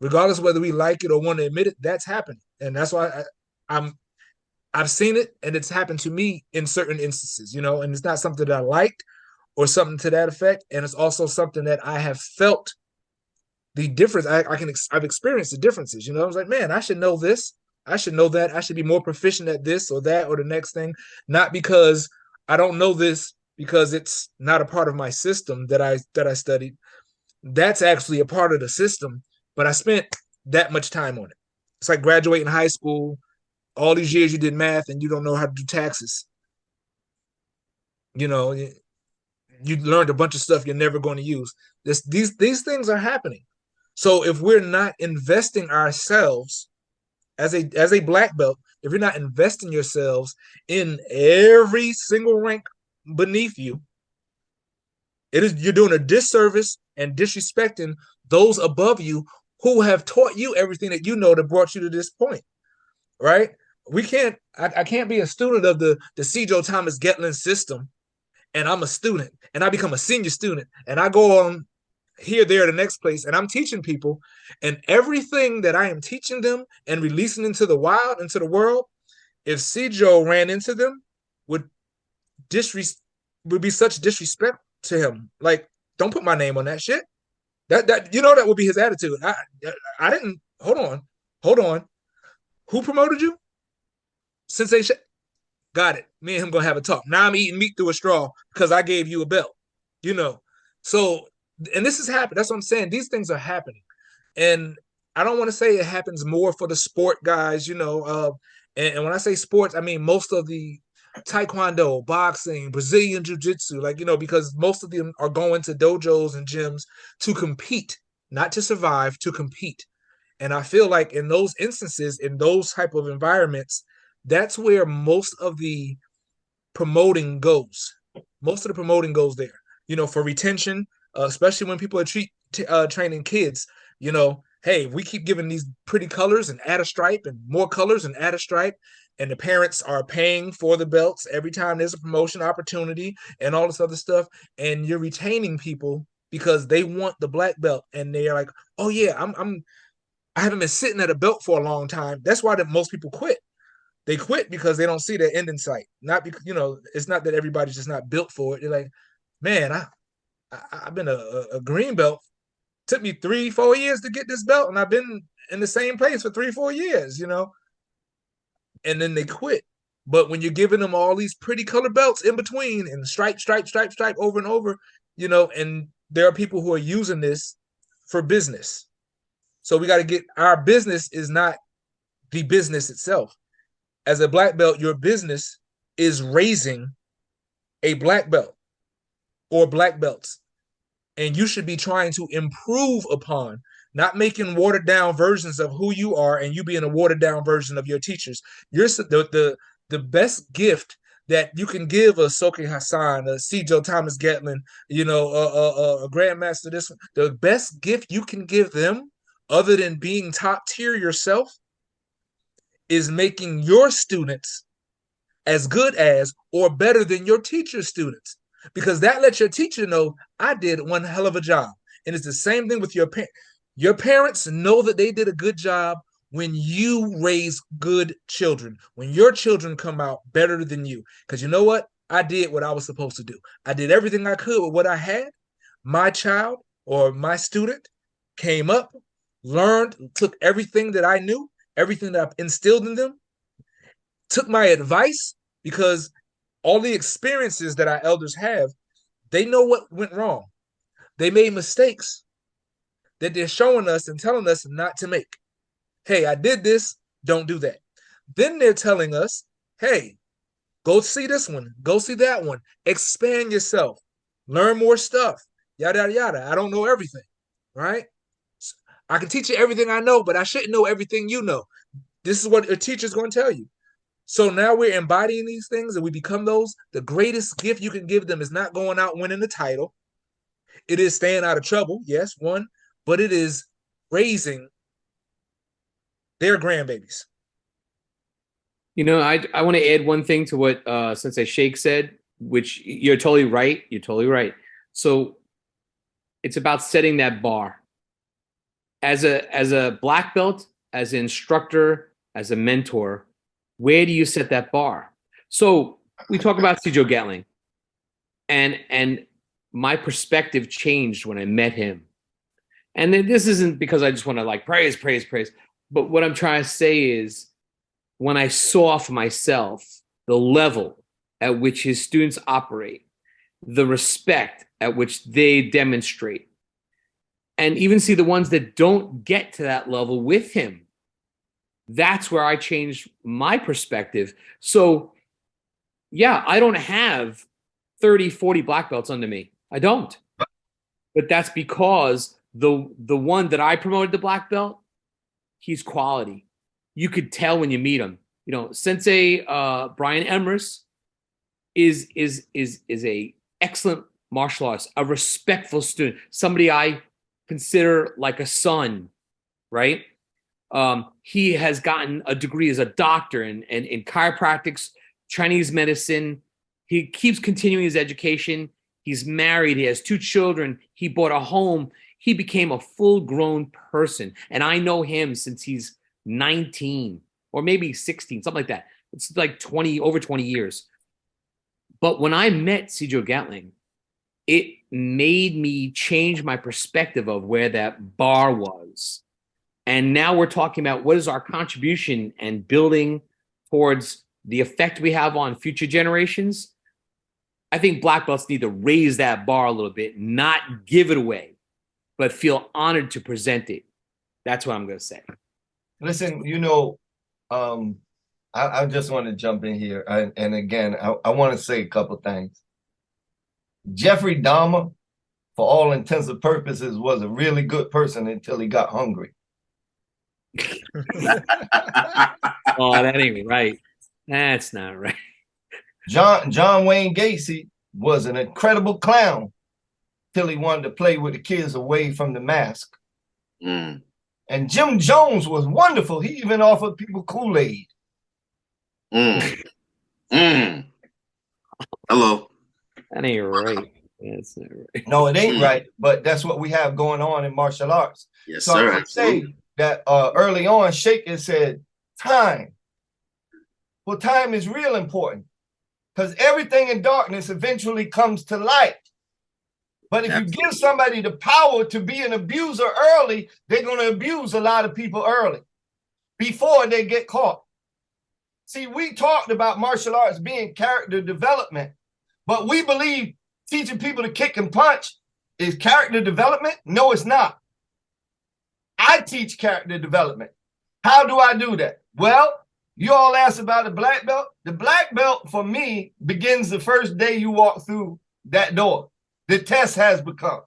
Regardless of whether we like it or want to admit it, that's happening. And that's why I've seen it, and it's happened to me in certain instances, and it's not something that I liked or something to that effect. And it's also something that I have felt the difference. I've experienced the differences. I was like, man, I should know this. I should know that. I should be more proficient at this or that or the next thing. Not because I don't know this, because it's not a part of my system that I studied. That's actually a part of the system, but I spent that much time on it. It's like graduating high school. All these years you did math and you don't know how to do taxes. You learned a bunch of stuff you're never going to use. These things are happening. So if we're not investing ourselves as a black belt, if you're not investing yourselves in every single rank beneath you, you're doing a disservice and disrespecting those above you who have taught you everything that that brought you to this point, right? I can't be a student of the Sijo Thomas Gettling system, and I'm a student, and I become a senior student, and I go on here, there, the next place, and I'm teaching people, and everything that I am teaching them and releasing into the wild, into the world, if Sijo ran into them, would be such disrespect to him. Like, don't put my name on that shit. That would be his attitude. I didn't. Hold on. Who promoted you? Sensei. Got it. Me and him gonna have a talk. Now I'm eating meat through a straw because I gave you a belt. So. And this is happening. That's what I'm saying. These things are happening. And I don't want to say it happens more for the sport guys, and when I say sports, I mean most of the taekwondo, boxing, Brazilian jiu-jitsu, because most of them are going to dojos and gyms to compete, not to survive, to compete. And I feel like in those instances, in those type of environments, that's where most of the promoting goes. Most of the promoting goes there, for retention, especially when people are training kids, hey, we keep giving these pretty colors and add a stripe and more colors and add a stripe. And the parents are paying for the belts every time there's a promotion opportunity and all this other stuff. And you're retaining people because they want the black belt. And they're like, oh yeah, I haven't been sitting at a belt for a long time. That's why most people quit. They quit because they don't see their end in sight. Not because, it's not that everybody's just not built for it. They're like, man, I've been a green belt. Took me 3-4 years to get this belt, and I've been in the same place for 3-4 years, and then they quit. But when you're giving them all these pretty color belts in between and stripe over and over, and there are people who are using this for business. So we got to get, our business is not the business itself. As a black belt, your business is raising a black belt or black belts. And you should be trying to improve upon, not making watered down versions of who you are and you being a watered down version of your teachers. You're the best gift that you can give a Soke Hassan, a Sijo Thomas Gettling, a Grandmaster, the best gift you can give them, other than being top tier yourself, is making your students as good as or better than your teacher's students. because that lets your teacher know I did one hell of a job. And it's the same thing with your parents. Your parents know that they did a good job when you raise good children, when your children come out better than you. Because you know what? I did what I was supposed to do. I did everything I could with what I had. My child or my student came up, learned, took everything that I knew, everything that I instilled in them, took my advice, because all the experiences that our elders have, they know what went wrong. They made mistakes that they're showing us and telling us not to make. Hey, I did this, don't do that. Then they're telling us, hey, go see this one, go see that one, expand yourself, learn more stuff, yada, yada, yada. I don't know everything, right? I can teach you everything I know, but I shouldn't know everything you know. This is what a teacher's going to tell you. So now we're embodying these things and we become those. The greatest gift you can give them is not going out winning the title. It is staying out of trouble, yes, one, but it is raising their grandbabies. You know, I want to add one thing to what Sensei Sheikh said, which you're totally right. You're totally right. So it's about setting that bar. As a black belt, as an instructor, as a mentor, where do you set that bar? So we talk about Sijo Gettling, and my perspective changed when I met him. And then this isn't because I just want to like praise, but what I'm trying to say is when I saw for myself the level at which his students operate, the respect at which they demonstrate, and even see the ones that don't get to that level with him, that's where I changed my perspective. So yeah, I don't have 30, 40 black belts under me. I don't. But that's because the one that I promoted the black belt, he's quality. You could tell when you meet him. You know, Sensei Brian Emrys is a excellent martial artist, a respectful student, somebody I consider like a son, right? He has gotten a degree as a doctor in chiropractics, Chinese medicine. He keeps continuing his education. He's married. He has 2 children. He bought a home. He became a full-grown person. And I know him since he's 19 or maybe 16, something like that. It's like over 20 years. But when I met Sijo Gettling, it made me change my perspective of where that bar was. And now we're talking about what is our contribution and building towards the effect we have on future generations. I think black belts need to raise that bar a little bit, not give it away, but feel honored to present it. That's what I'm going to say. Listen, you know, I just want to jump in here. And again, I want to say a couple things. Jeffrey Dahmer, for all intents and purposes, was a really good person until he got hungry. Oh, that ain't right. That's not right. John Wayne Gacy was an incredible clown till he wanted to play with the kids away from the mask. Mm. And Jim Jones was wonderful. He even offered people Kool-Aid. Mm. Mm. Hello. That ain't right. That's not right. No, it ain't right, but that's what we have going on in martial arts. Yes, so sir. I would say that early on, Sheikh had said, time. Well, time is real important because everything in darkness eventually comes to light. But if you give somebody the power to be an abuser early, they're going to abuse a lot of people early before they get caught. See, we talked about martial arts being character development, but we believe teaching people to kick and punch is character development. No, it's not. I teach character development. How do I do that? Well, you all asked about the black belt. The black belt for me begins the first day you walk through that door. The test has become.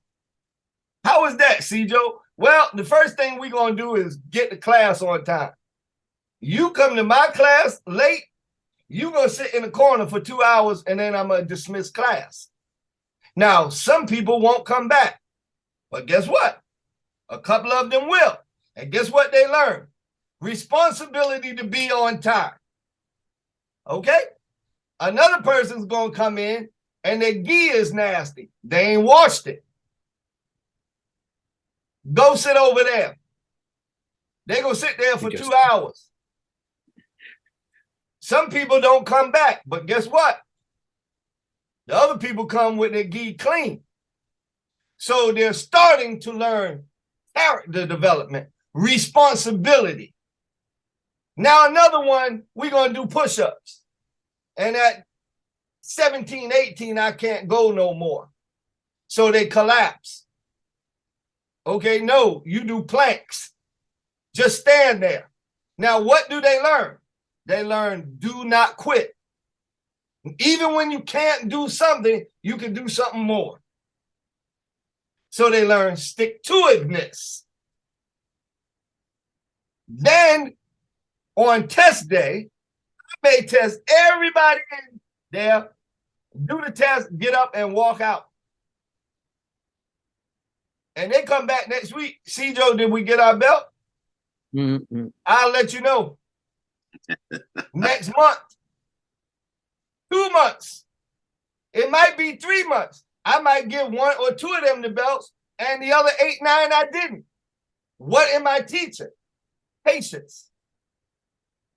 How is that, Sijo? Well, the first thing we're going to do is get the class on time. You come to my class late, you're going to sit in the corner for 2 hours, and then I'm going to dismiss class. Now, some people won't come back. But guess what? A couple of them will. And guess what they learn? Responsibility to be on time. Okay? Another person's going to come in and their gi is nasty. They ain't washed it. Go sit over there. They gonna sit there for 2 hours. Some people don't come back, but guess what? The other people come with their gi clean. So they're starting to learn character development, responsibility. Now another one, we're going to do push-ups. And at 17, 18, I can't go no more. So they collapse. Okay, no, you do planks. Just stand there. Now what do they learn? They learn do not quit. Even when you can't do something, you can do something more. So they learn stick-to-itiveness. Then on test day, I may test everybody in there, do the test, get up and walk out. And they come back next week. Sijo, did we get our belt? Mm-hmm. I'll let you know. Next month. 2 months. It might be 3 months. I might give 1 or 2 of them the belts and the other 8, 9 I didn't. What am I teaching? Patience.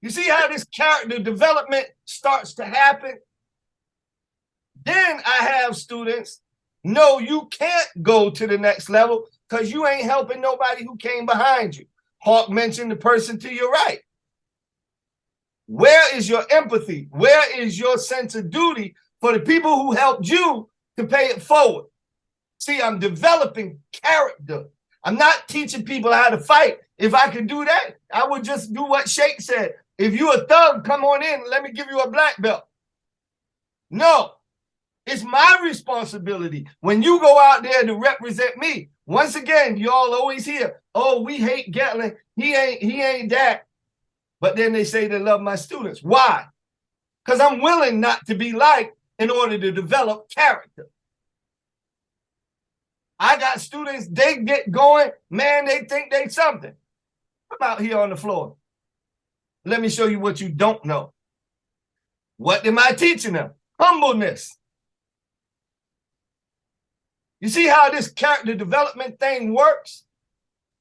You see how this character development starts to happen? Then I have students, no, you can't go to the next level because you ain't helping nobody who came behind you. Hawk mentioned the person to your right. Where is your empathy? Where is your sense of duty for the people who helped you to pay it forward? See, I'm developing character. I'm not teaching people how to fight. If I could do that, I would just do what Sheikh said. If you a thug, come on in. Let me give you a black belt. No, it's my responsibility. When you go out there to represent me, once again, y'all always hear, oh, we hate Gettling. He ain't that. But then they say they love my students. Why? Because I'm willing not to be liked in order to develop character. I got students, they get going, man, they think they something. Come out here on the floor. Let me show you what you don't know. What am I teaching them? Humbleness. You see how this character development thing works?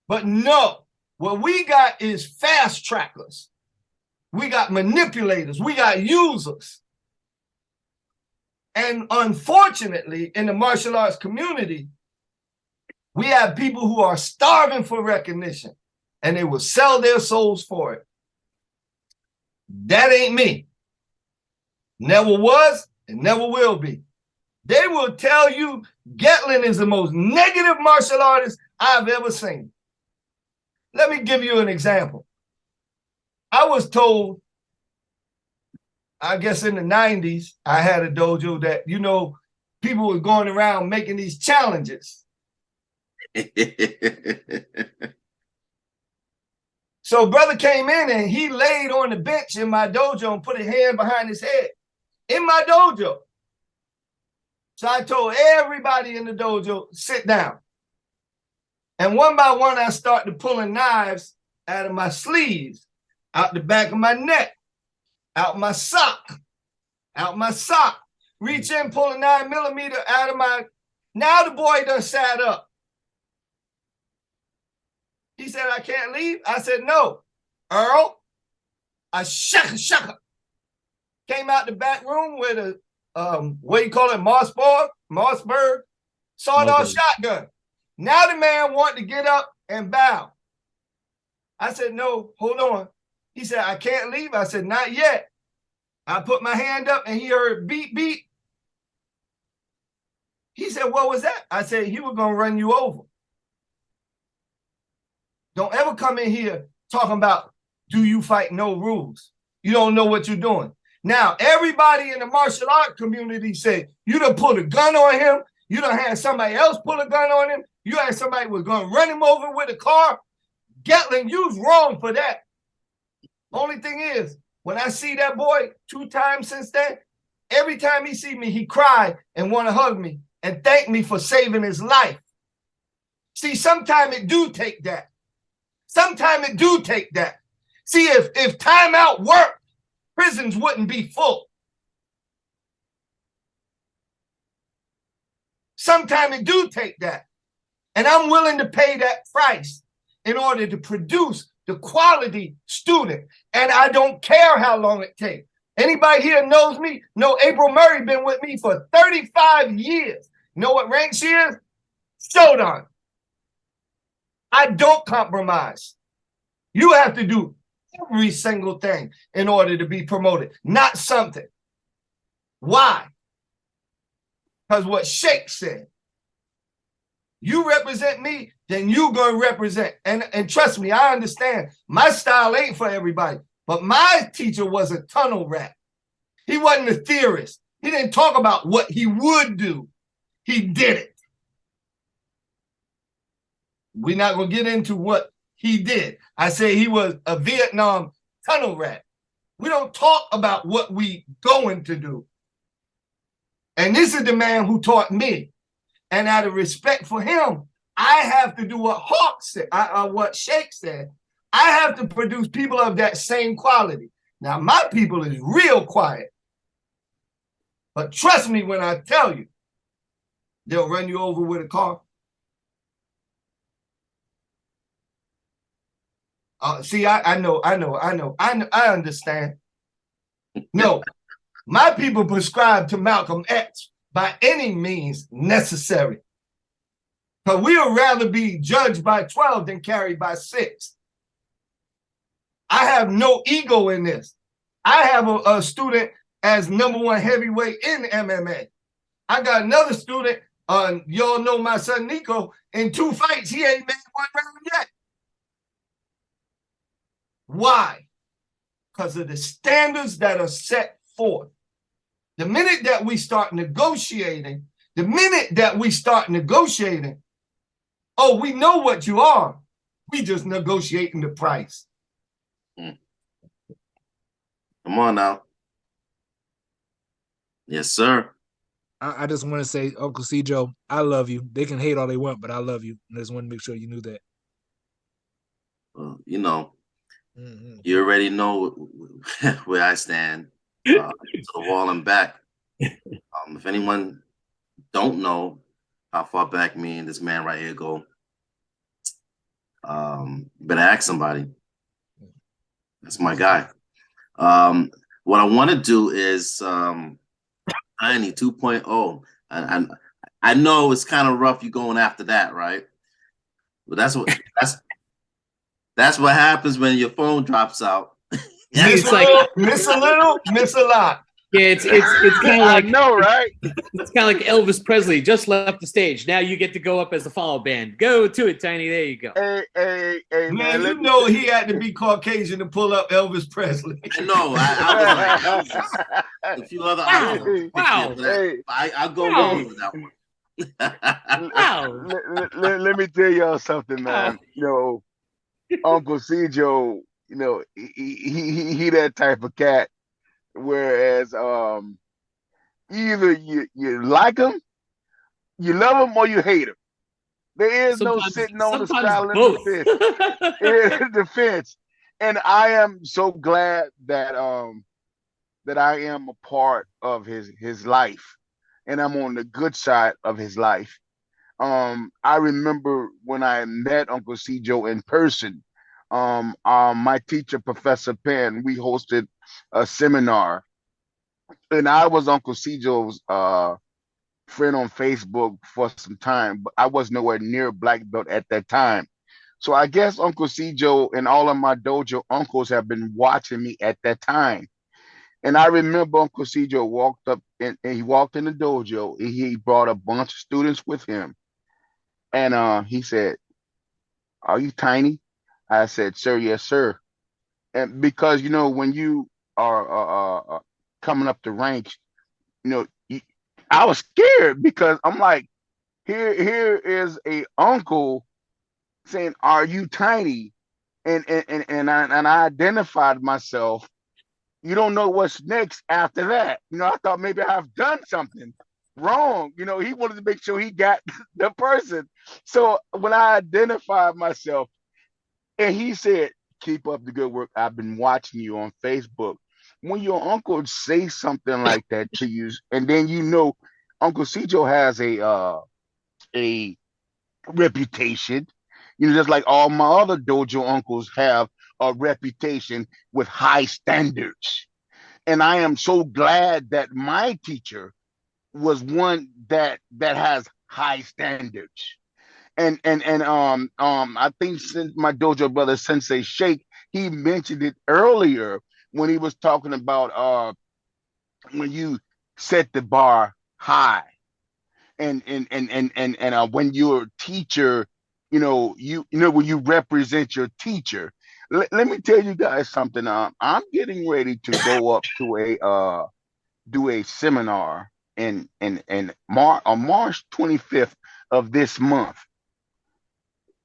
But no, what we got is fast trackers. We got manipulators. We got users. And unfortunately, in the martial arts community, we have people who are starving for recognition and they will sell their souls for it. That ain't me. Never was and never will be. They will tell you Gettling is the most negative martial artist I've ever seen. Let me give you an example. I was told, I guess in the 90s, I had a dojo that, you know, people were going around making these challenges. So brother came in and he laid on the bench in my dojo and put a hand behind his head in my dojo. So I told everybody in the dojo, sit down. And one by one, I started pulling knives out of my sleeves, out the back of my neck, out my sock, reach in, pull a 9mm out of my, now the boy done sat up. He said, I can't leave. I said, no. Earl, I shaka. Came out the back room with a, what do you call it, Mossberg, sawed-off shotgun. Now the man wanted to get up and bow. I said, no, hold on. He said, I can't leave. I said, not yet. I put my hand up and he heard beep, beep. He said, what was that? I said, he was going to run you over. Don't ever come in here talking about, do you fight no rules? You don't know what you're doing. Now, everybody in the martial art community say, you done pulled a gun on him. You done had somebody else pull a gun on him. You had somebody was going to run him over with a car. Gettling, you's wrong for that. Only thing is, when I see that boy 2 times since then, every time he see me, he cry and want to hug me and thank me for saving his life. See, sometimes it do take that. Sometimes it do take that. See, if timeout worked, prisons wouldn't be full. Sometimes it do take that. And I'm willing to pay that price in order to produce the quality student. And I don't care how long it takes. Anybody here knows me? Know April Murray been with me for 35 years. Know what rank she is? Shodan. I don't compromise. You have to do every single thing in order to be promoted, not something. Why? Because what Sheikh said, you represent me, then you gonna represent. And trust me, I understand. My style ain't for everybody, but my teacher was a tunnel rat. He wasn't a theorist. He didn't talk about what he would do. He did it. We're not gonna get into what he did. I say he was a Vietnam tunnel rat. We don't talk about what we going to do. And this is the man who taught me. And out of respect for him, I have to do what Hawk said, what Sheikh said. I have to produce people of that same quality. Now, my people is real quiet. But trust me when I tell you, they'll run you over with a car. See, I understand. No, my people prescribe to Malcolm X by any means necessary. But we'll rather be judged by 12 than carried by 6. I have no ego in this. I have a student as #1 heavyweight in MMA. I got another student, y'all know my son Nico, in 2 fights, he ain't made 1 round yet. Why? Because of the standards that are set forth. The minute that we start negotiating, oh, we know what you are. We just negotiating the price. Come on now. Yes, sir. I just want to say, Uncle Sijo, I love you. They can hate all they want, but I love you. And I just want to make sure you knew that. You know, you already know where I stand. To the wall and back. If anyone don't know how far back me and this man right here go, better ask somebody. That's my guy. What I want to do is Tiny 2.0. I know it's kind of rough you going after that, right? But that's what happens when your phone drops out. Miss a little, miss a lot. Yeah, it's kind of like, I know, right? It's kind of like Elvis Presley just left the stage. Now you get to go up as a follow band. Go to it, Tiny. There you go. Hey, Man, you know he had to be Caucasian to pull up Elvis Presley. I know. I was like, a few other Wow. I'll go along with that one. Wow. Let me tell y'all something, man. You know, Uncle Sijo, you know, he that type of cat. Whereas either you like him, you love him, or you hate him. There is no sitting on the straddling the fence. And I am so glad that that I am a part of his life, and I'm on the good side of his life. I remember when I met Uncle Sijo in person. My teacher, Professor Penn, we hosted a seminar, and I was Uncle Sijo's friend on Facebook for some time, but I was nowhere near black belt at that time. So I guess Uncle Sijo and all of my dojo uncles have been watching me at that time. And I remember Uncle Sijo walked up and he walked in the dojo. And he brought a bunch of students with him, and he said, "Are you Tiny?" I said, "Sir, yes, sir." And because, you know, when you are coming up the ranks, you know, I was scared because I'm like, here is a uncle saying, "Are you Tiny?" And I identified myself. You don't know what's next after that. You know, I thought maybe I've done something wrong. You know, he wanted to make sure he got the person. So when I identified myself, and he said, "Keep up the good work. I've been watching you on Facebook." When your uncle say something like that to you, and then you know Uncle Sijo has a a reputation, just like all my other dojo uncles have a reputation with high standards. And I am so glad that my teacher was one that has high standards. And I think since my dojo brother Sensei Shake, he mentioned it earlier when he was talking about when you set the bar high, and when you're a teacher, when you represent your teacher. Let me tell you guys something. I'm getting ready to go up to a do a seminar on March 25th of this month.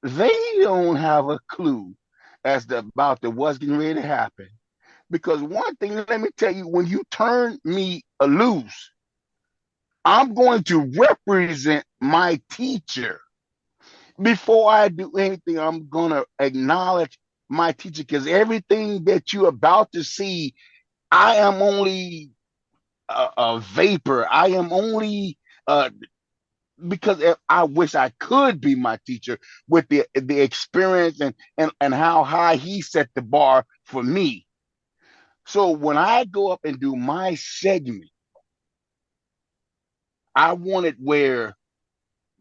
They don't have a clue as to about what's getting ready to happen. Because one thing, let me tell you, when you turn me loose, I'm going to represent my teacher. Before I do anything, I'm going to acknowledge my teacher, because everything that you're about to see, I am only a vapor. I am only because I wish I could be my teacher with the experience and how high he set the bar for me. So when I go up and do my segment, I want it where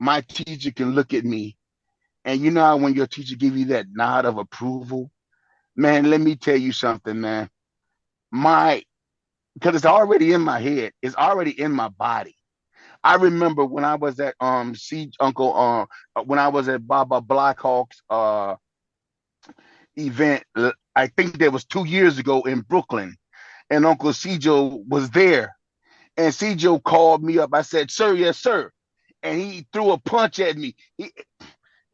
my teacher can look at me, and you know how when your teacher give you that nod of approval, man, let me tell you something, man. Because it's already in my head, it's already in my body. I remember when I was at when I was at Baba BlackHawk's event, I think that was 2 years ago in Brooklyn, and Uncle Sijo was there. And Sijo called me up. I said, "Sir, yes, sir." And he threw a punch at me.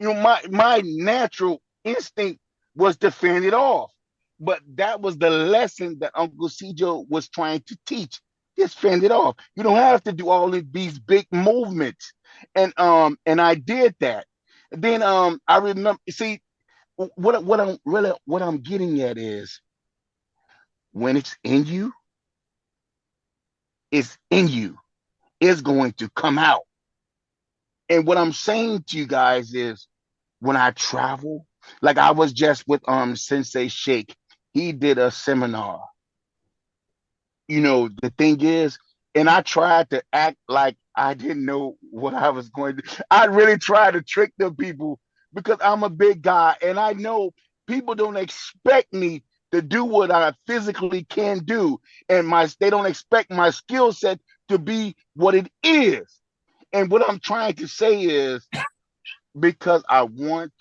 My natural instinct was to fend it off. But that was the lesson that Uncle Sijo was trying to teach. Just fend it off. You don't have to do all of these big movements. And I did that. Then I remember, see, what I'm getting at is, when it's in you, it's in you. It's going to come out. And what I'm saying to you guys is, when I travel, like I was just with Sensei Shake, he did a seminar. The thing is, and I tried to act like I didn't know what I was going to do. I really tried to trick the people, because I'm a big guy, and I know people don't expect me to do what I physically can do, and they don't expect my skill set to be what it is. And what I'm trying to say is, because I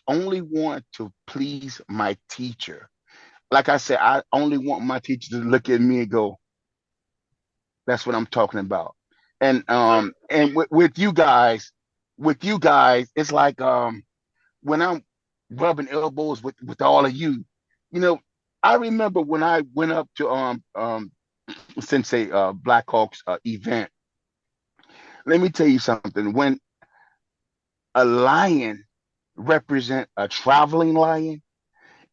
only want to please my teacher. Like I said, I only want my teacher to look at me and go, "That's what I'm talking about." And with you guys, it's like when I'm rubbing elbows with all of you, I remember when I went up to Sensei BlackHawk's event. Let me tell you something. When a lion represent a traveling lion,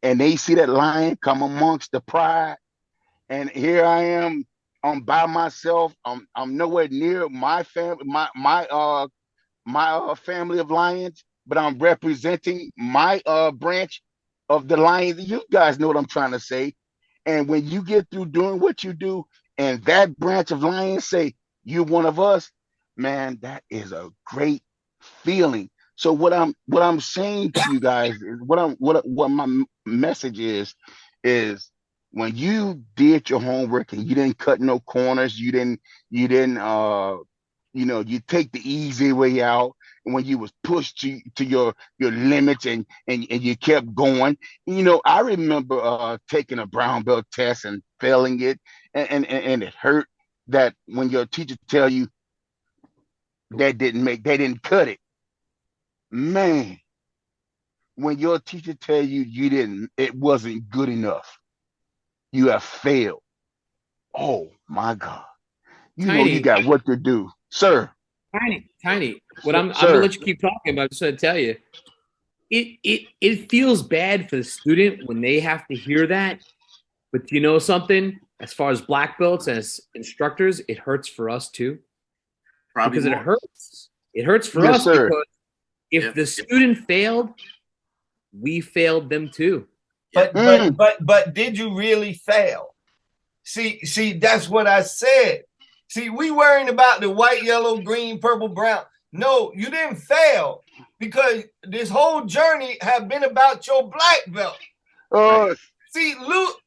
and they see that lion come amongst the pride, and here I am, I'm by myself. I'm nowhere near my family, my family of lions, but I'm representing my branch of the lions. You guys know what I'm trying to say. And when you get through doing what you do, and that branch of lions say, "You're one of us," man, that is a great feeling. So what I'm saying to you guys is, what my message is, when you did your homework and you didn't cut no corners, you didn't you take the easy way out. And when you was pushed to your limits, and you kept going. I remember taking a brown belt test and failing it, and it hurt that when your teacher tell you they didn't cut it. Man, when your teacher tell you it wasn't good enough, you have failed. Oh my God. You got what to do, sir. Tiny. I'm gonna let you keep talking, but I'm just gonna tell you, it feels bad for the student when they have to hear that. But you know something? As far as black belts, as instructors, it hurts for us too. Probably because more. it hurts. It hurts for us sir. because If the student failed, we failed them too. But did you really fail? See, that's what I said. See, we worrying about the white, yellow, green, purple, brown. No, you didn't fail because this whole journey have been about your black belt. See, Luke,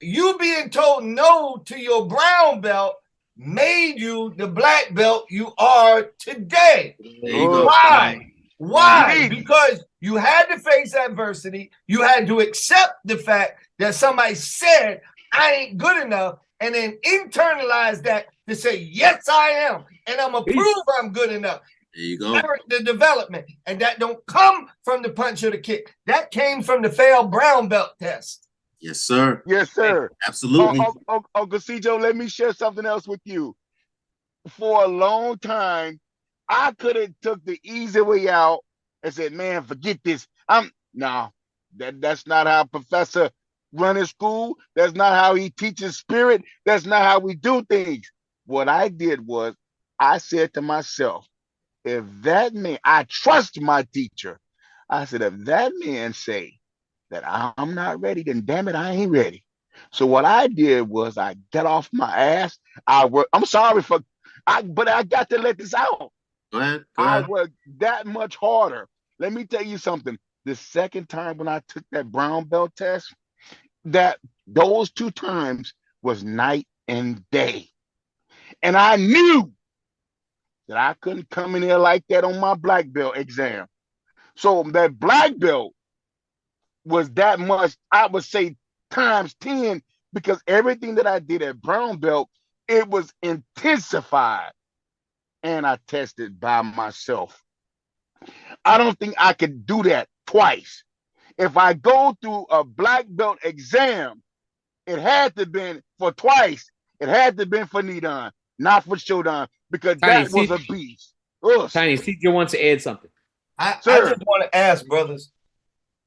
you being told no to your brown belt made you the black belt you are today. There you go. Why? Why? Because you had to face adversity. You had to accept the fact that somebody said, I ain't good enough, and then internalize that to say, yes, I am, and I'm going to prove I'm good enough. There you go. The development, and that don't come from the punch or the kick. That came from the failed brown belt test. Yes, sir. Yes, sir. Absolutely. Uncle Sijo, let me share something else with you. For a long time, I could have took the easy way out and said, man, forget this. That's not how Professor run his school. That's not how he teaches spirit. That's not how we do things. What I did was I said to myself, if that man, I trust my teacher. I said, if that man say that I'm not ready, then damn it, I ain't ready. So what I did was I got off my ass. I'm sorry but I got to let this out. Go ahead. I worked that much harder. Let me tell you something. The second time when I took that brown belt test, those 2 times was night and day. And I knew that I couldn't come in here like that on my black belt exam. So that black belt was that much, I would say times 10, because everything that I did at brown belt, it was intensified. And I tested by myself. I don't think I could do that twice. If I go through a black belt exam, it had to been for twice. It had to been for Nidan, not for Shodan, because that was a beast. Tiny, Sijo wants to add something. I just want to ask, brothers,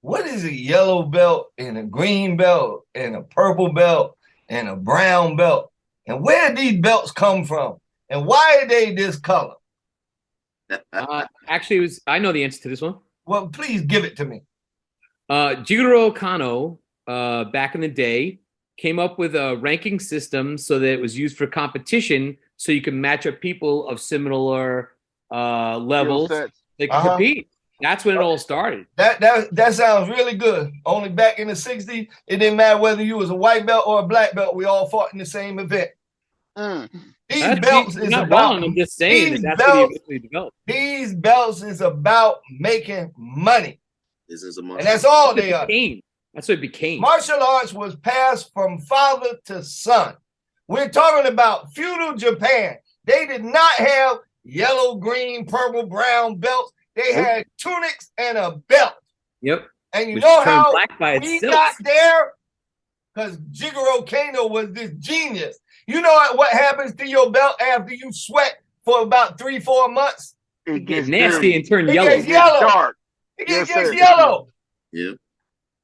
what is a yellow belt and a green belt and a purple belt and a brown belt? And where did these belts come from? And why are they this color? Actually, I know the answer to this one. Well, please give it to me. Jigoro Kano, back in the day, came up with a ranking system so that it was used for competition, so you can match up people of similar levels. They can compete. That's when it all started. That sounds really good. Only back in the 60s, it didn't matter whether you was a white belt or a black belt. We all fought in the same event. These belts is not about. wrong. I'm just saying that's what he eventually developed. These belts is about making money. This is a and that's all they are. That's what it became. Martial arts was passed from father to son. We're talking about feudal Japan. They did not have yellow, green, purple, brown belts. They had tunics and a belt. Yep. And you know how we itself. got there? Because Jigoro Kano was this genius. You know what happens to your belt after you sweat for about 3-4 months? It gets nasty and turn it yellow. Gets yellow. Dark. It gets yellow. Yep.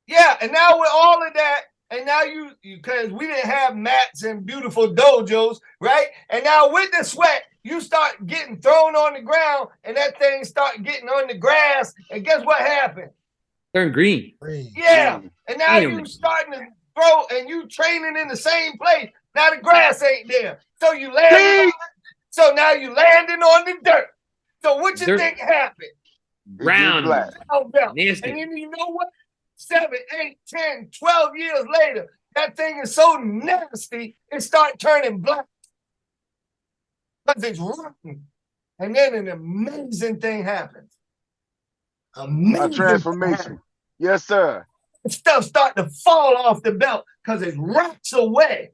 Yeah, and now with all of that, and now because we didn't have mats and beautiful dojos, right? And now with the sweat, you start getting thrown on the ground, and that thing start getting on the grass, and guess what happened? Turn green. Yeah, and now you starting to throw, and you training in the same place. Now the grass ain't there, so you landing. So now you landing on the dirt. So what you think happened? Brown. Nasty. And then you know what? 7, 8, 10, 12 years later, that thing is so nasty, it start turning black. Because it's rotten. And then an amazing thing happens. A transformation. Yes, sir. Stuff start to fall off the belt because it rots away.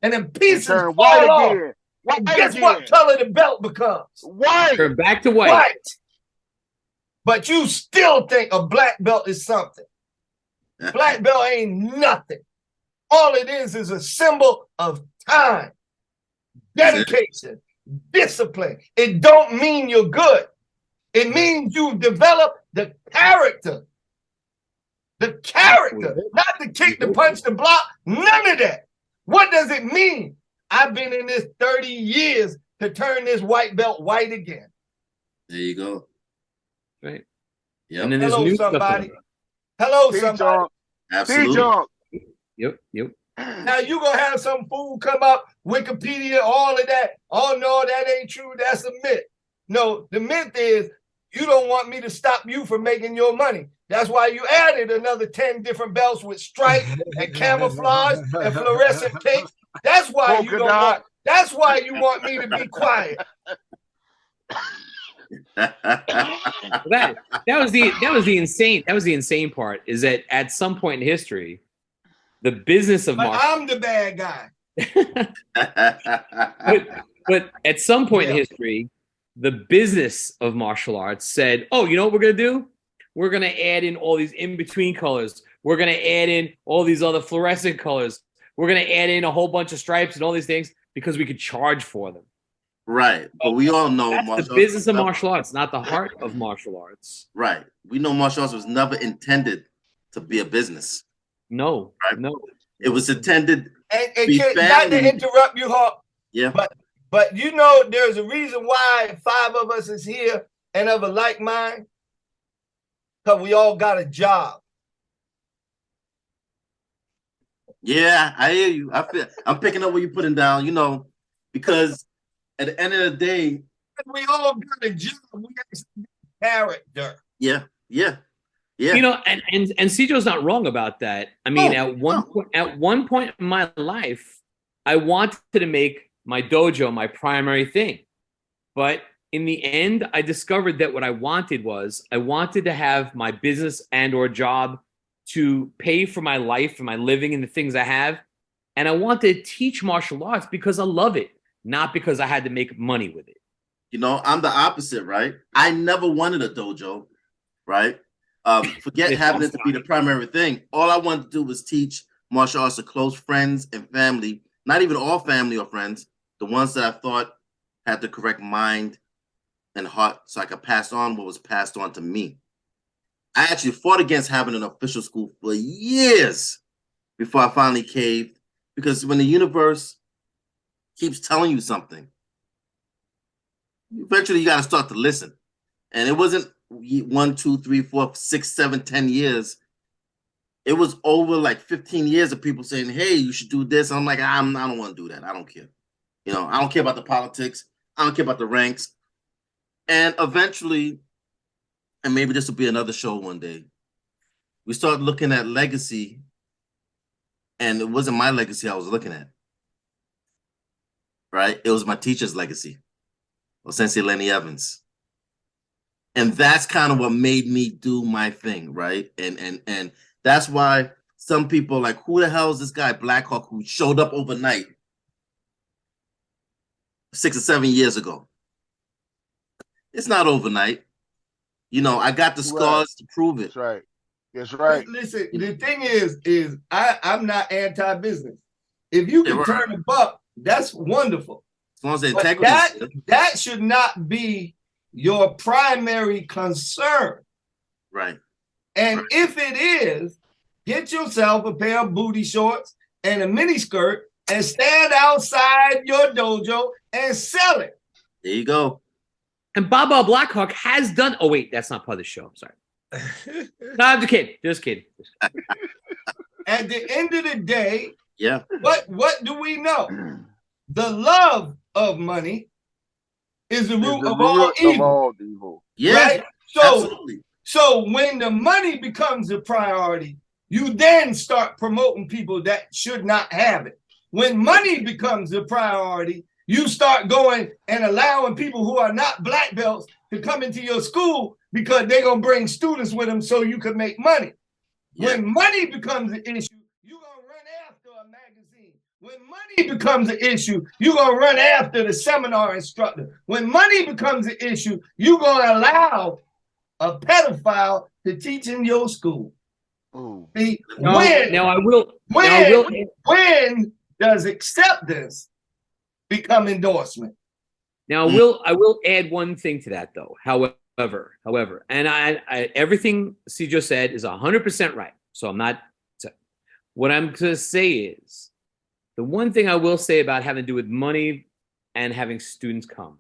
And then pieces fall off. Again. And guess what color the belt becomes? White. Turn back to white. White. But you still think a black belt is something. Black belt ain't nothing. All it is a symbol of time, dedication, discipline. It don't mean you're good. It means you've developed the character. The character, not the kick, the punch, the block, none of that. What does it mean? I've been in this 30 years to turn this white belt white again. There you go. Right. Yep. And then there's Hello, new somebody. stuff. Hello, See, somebody. John. See, Absolutely. John. Yep. Now you gonna have some fool come up, Wikipedia, all of that. Oh no, that ain't true. That's a myth. No, the myth is you don't want me to stop you from making your money. That's why you added another 10 different belts with stripes and camouflage and fluorescent tapes. That's why you Polka don't dot. want. That's why you want me to be quiet. That was the insane part, is that at some point in history, the business of But martial I'm the bad guy. but at some point in Yeah. history, the business of martial arts said, oh, you know what we're gonna do? We're gonna add in all these in-between colors. We're gonna add in all these other fluorescent colors. We're gonna add in a whole bunch of stripes and all these things because we could charge for them. Right. But we all know That's martial the business arts of was martial arts, not the heart of martial arts. right. We know martial arts was never intended to be a business. No, Right. no. It was intended. And Be not to family. interrupt you, Hawk, Yeah. but you know there's a reason why 5 of us is here and of a like mind. Because we all got a job. Yeah, I hear you. I'm picking up what you're putting down, you know, because at the end of the day, We all got a job. We got character. yeah. You know, and Sijo's not wrong about that. I mean, No, at one point in my life, I wanted to make my dojo my primary thing. But in the end, I discovered that what I wanted to have my business and or job to pay for my life and my living and the things I have. And I wanted to teach martial arts because I love it, not because I had to make money with it. You know, I'm the opposite, right? I never wanted a dojo, right? Forget having it to be the primary thing. All I wanted to do was teach martial arts to close friends and family, not even all family or friends, the ones that I thought had the correct mind and heart so I could pass on what was passed on to me. I actually fought against having an official school for years before I finally caved, because when the universe keeps telling you something, eventually you got to start to listen. And it wasn't 1, 2, 3, 4, 6, 7, 10 years. It was over like 15 years of people saying, hey, you should do this. And I'm like, I don't want to do that. I don't care. You know, I don't care about the politics. I don't care about the ranks. And eventually, and maybe this will be another show one day, we started looking at legacy, and it wasn't my legacy I was looking at, right? It was my teacher's legacy, or Sensei Lenny Evans. And that's kind of what made me do my thing, right? And that's why some people are like, who the hell is this guy, BlackHawk, who showed up overnight 6 or 7 years ago? It's not overnight. You know, I got the scars to prove it. That's right. That's right. Listen, the thing is I'm not anti-business. If you can Yeah, turn a buck, that's wonderful. As long as the But integrity that should not be your primary concern. right. And if it is, get yourself a pair of booty shorts and a mini skirt and stand outside your dojo and sell it. There you go. And Baba BlackHawk has done. Oh wait, that's not part of the show. I'm sorry. No, I'm just kidding. Just kidding. At the end of the day, Yeah. what do we know? The love of money is the root of all evil. Yeah. Right? Absolutely. So when the money becomes a priority, you then start promoting people that should not have it. When money becomes a priority, you start going and allowing people who are not black belts to come into your school because they're going to bring students with them so you can make money. Yeah. When money becomes an issue, you're going to run after a magazine. When money becomes an issue, you're going to run after the seminar instructor. When money becomes an issue, you're going to allow a pedophile to teach in your school. Ooh. See, when does acceptance become endorsement? Now, I will add one thing to that, though. However, and I everything Sijo said is 100% right. So I'm not. What I'm going to say is, the one thing I will say about having to do with money and having students come.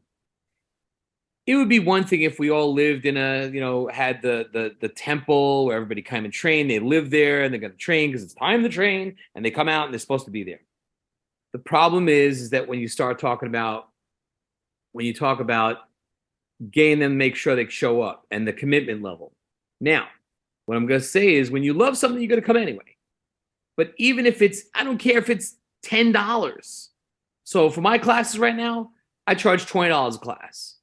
it would be one thing if we all lived in a, had the temple where everybody came and trained. They live there and they're going to train because it's time to train, and they come out and they're supposed to be there. The problem is that when you talk about getting them to make sure they show up and the commitment level. Now, what I'm going to say is when you love something, you're going to come anyway. But even if I don't care if it's $10. So for my classes right now, I charge $20 a class.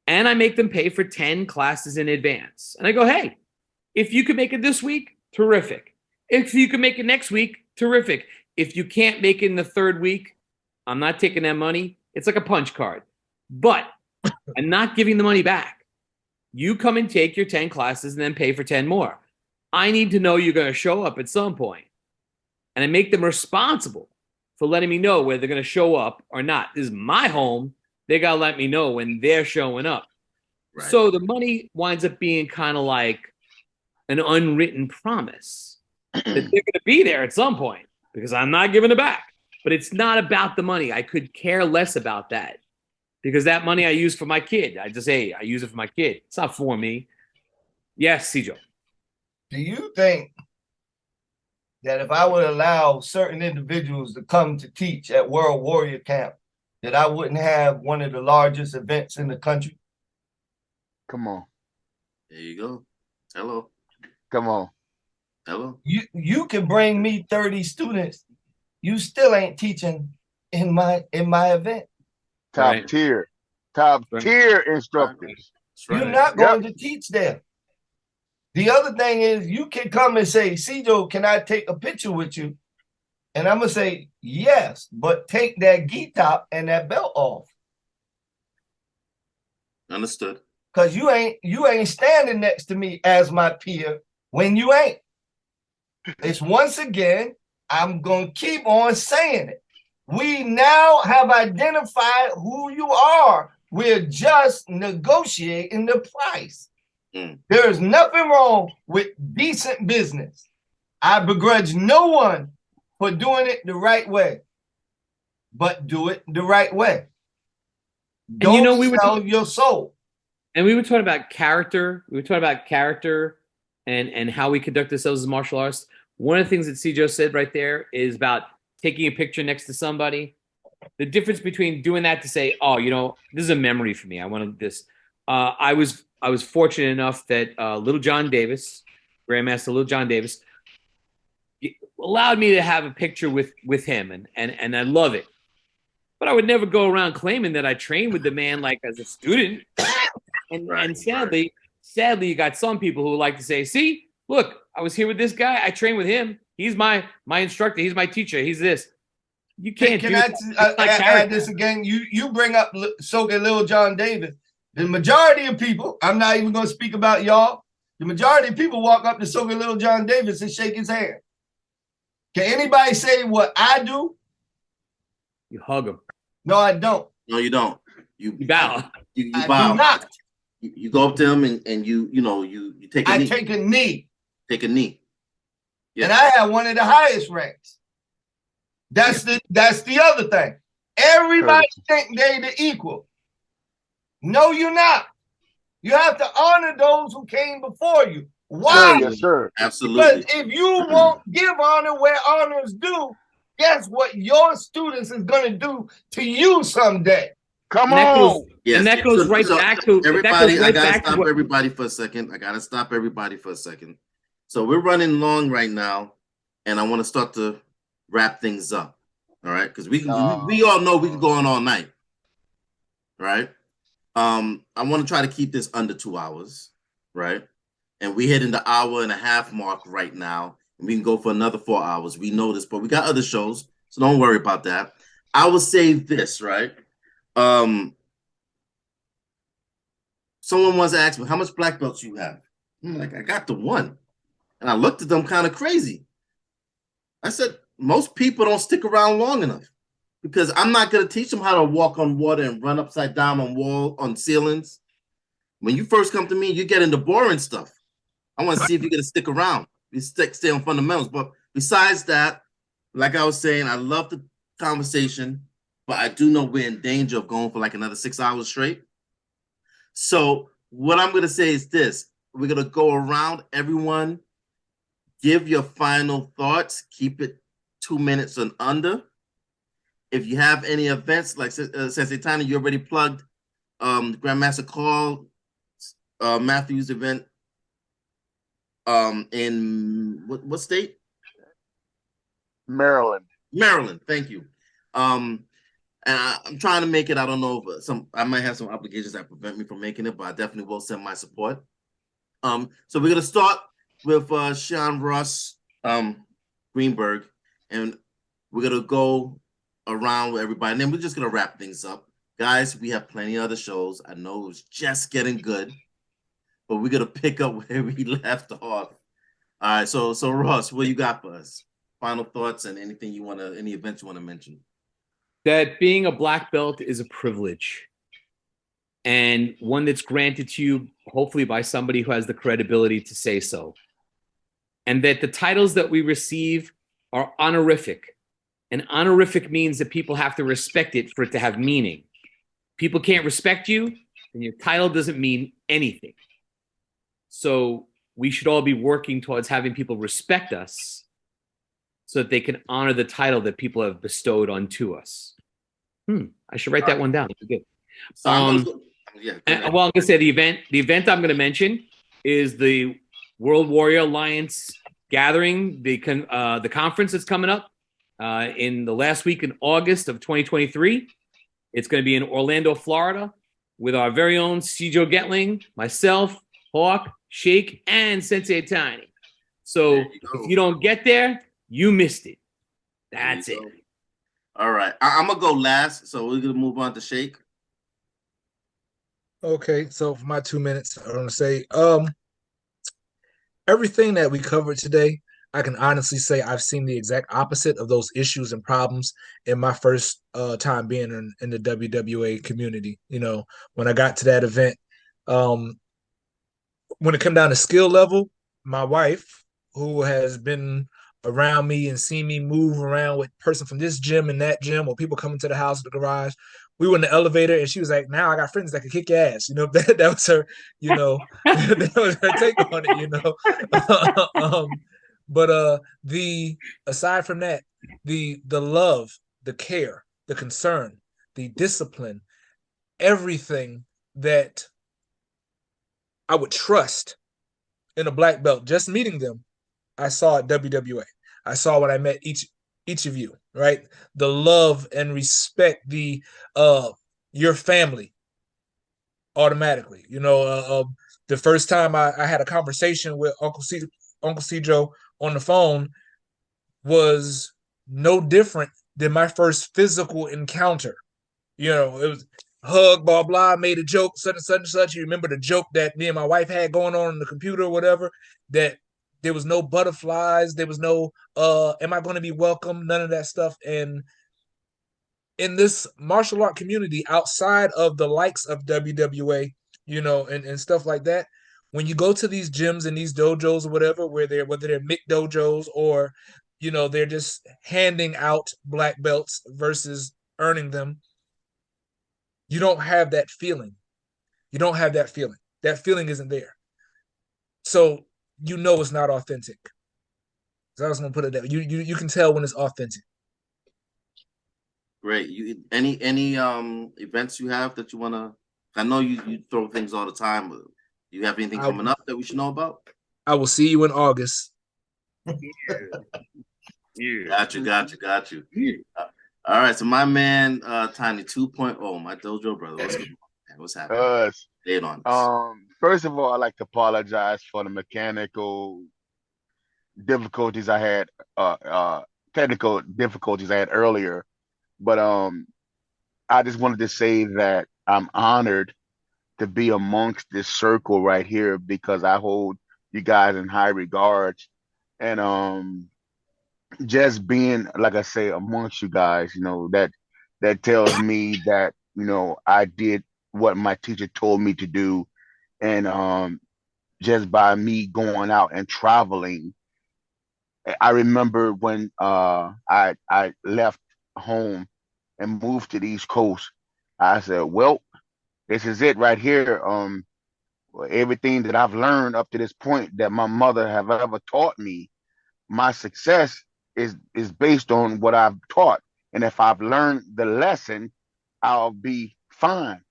And I make them pay for 10 classes in advance. And I go, hey, if you can make it this week, terrific. If you can make it next week, terrific. If you can't make it in the third week, I'm not taking that money. It's like a punch card. But I'm not giving the money back. You come and take your 10 classes and then pay for 10 more. I need to know you're going to show up at some point. And I make them responsible for letting me know whether they're going to show up or not. This is my home. They got to let me know when they're showing up. Right. So the money winds up being kind of like an unwritten promise that they're going to be there at some point because I'm not giving it back. But it's not about the money. I could care less about that because that money I use for my kid. I use it for my kid. It's not for me. Yes, Sijo. Do you think that if I would allow certain individuals to come to teach at World Warrior Camp, that I wouldn't have one of the largest events in the country? Come on. There you go. Hello. Come on. Hello. You can bring me 30 students. You still ain't teaching in my event. Top tier instructors. Right. You're not going to teach them. The other thing is you can come and say, Sijo, can I take a picture with you? And I'm going to say, yes, but take that gi top and that belt off. Understood. Because you ain't standing next to me as my peer when you ain't. It's once again, I'm going to keep on saying it. We now have identified who you are. We're just negotiating the price. There is nothing wrong with decent business. I begrudge no one for doing it the right way, but do it the right way. Don't sell your soul. And we were talking about character. We were talking about character and how we conduct ourselves as martial artists. One of the things that Sijo said right there is about taking a picture next to somebody. The difference between doing that to say, oh, this is a memory for me. I wanted this. I was fortunate enough that Little John Davis, Grandmaster Little John Davis, allowed me to have a picture with him, and I love it. But I would never go around claiming that I trained with the man like as a student. And sadly, you got some people who like to say, see, look, I was here with this guy. I trained with him. He's my instructor. He's my teacher. He's this. You can't Can I add this again? You bring up Soka Little John Davis. The majority of people, I'm not even going to speak about y'all. The majority of people walk up to Soka Little John Davis and shake his hand. Can anybody say what I do? You hug him. No, I don't. No, you don't. You bow. You I bow. do not. You go up to him and you take a knee. I take a knee. Take a knee. Yeah. And I have one of the highest ranks. That's the other thing. Everybody think they the equal. No, you're not. You have to honor those who came before you. Why? Yes, sir. Absolutely. Because if you won't give honor where honor is due, guess what your students is going to do to you someday? Come on. Yes. And that goes right back to everybody. I gotta stop everybody for a second. So we're running long right now, and I want to start to wrap things up. All right, because we all know we can go on all night. Right. I want to try to keep this under 2 hours. Right. And we hitting the hour and a half mark right now. And we can go for another 4 hours. We know this, but we got other shows, so don't worry about that. I will say this, right? Someone once asked me, how much black belts you have? I'm like, I got the one. And I looked at them kind of crazy. I said, most people don't stick around long enough because I'm not going to teach them how to walk on water and run upside down on ceilings. When you first come to me, you get into boring stuff. I want to see if you're going to stick around. You stay on fundamentals. But besides that, like I was saying, I love the conversation, but I do know we're in danger of going for like another 6 hours straight. So what I'm gonna say is this: we're gonna go around. Everyone, give your final thoughts. Keep it 2 minutes and under. If you have any events like Sensei Tiny, you already plugged Grandmaster Call, Matthew's event in what state? Maryland. Maryland. Thank you. And I'm trying to make it. I don't know if I might have some obligations that prevent me from making it, but I definitely will send my support. So we're gonna start with Shihan Ross Greenberg, and we're gonna go around with everybody, and then we're just gonna wrap things up. Guys, we have plenty of other shows. I know it was just getting good, but we're gonna pick up where we left off. All right, so Ross, what you got for us? Final thoughts and anything you want to, any events you want to mention? That being a black belt is a privilege, and one that's granted to you hopefully by somebody who has the credibility to say so. And that the titles that we receive are honorific. And honorific means that people have to respect it for it to have meaning. People can't respect you, and your title doesn't mean anything. So we should all be working towards having people respect us so that they can honor the title that people have bestowed onto us. I should write that one down. Good. So I'm going to say the event I'm going to mention is the World Warrior Alliance gathering, the conference that's coming up in the last week in August of 2023. It's going to be in Orlando, Florida, with our very own Sijo Gettling, myself, Hawk, Shake, and Sensei Tiny. So if you don't get there, you missed it. That's it. All right. I'm going to go last, so we're going to move on to Shake. Okay, so for my 2 minutes, I want to say everything that we covered today, I can honestly say I've seen the exact opposite of those issues and problems in my first time being in the WWA community. You know, when I got to that event, when it come down to skill level, my wife, who has been around me and seen me move around with person from this gym and that gym, or people coming to the house, the garage, we were in the elevator and she was like, now I got friends that can kick your ass. You know, that was her, you know, that was her take on it, you know. But aside from that, the love, the care, the concern, the discipline, everything that I would trust in a black belt, just meeting them, I saw at WWA. I saw when I met each of you, right? The love and respect, the your family automatically. You know, the first time I had a conversation with Uncle Sijo on the phone was no different than my first physical encounter. You know, it was hug, blah, blah, made a joke, such and such and such. You remember the joke that me and my wife had going on the computer or whatever, that there was no butterflies, there was no, am I going to be welcome? None of that stuff. And in this martial art community, outside of the likes of WWA, you know, and stuff like that, when you go to these gyms and these dojos or whatever, whether they're Mick dojos or, you know, they're just handing out black belts versus earning them, you don't have that feeling. You don't have that feeling. That feeling isn't there. So you know it's not authentic. So I was gonna put it there. You can tell when it's authentic. Great. You any events you have that you wanna? I know you throw things all the time. But do you have anything coming up that we should know about? I will see you in August. Yeah. Got you. All right. So my man, Tiny 2.0, my dojo brother. What's going on? What's happening? Stay on. First of all, I'd like to apologize for the mechanical difficulties I had, technical difficulties I had earlier. But I just wanted to say that I'm honored to be amongst this circle right here because I hold you guys in high regards. And just being, like I say, amongst you guys, you know, that tells me that, you know, I did what my teacher told me to do. And just by me going out and traveling, I remember when I left home and moved to the East Coast, I said, well, This is it right here. Everything that I've learned up to this point that my mother have ever taught me, my success is based on what I've taught. And if I've learned the lesson, I'll be fine.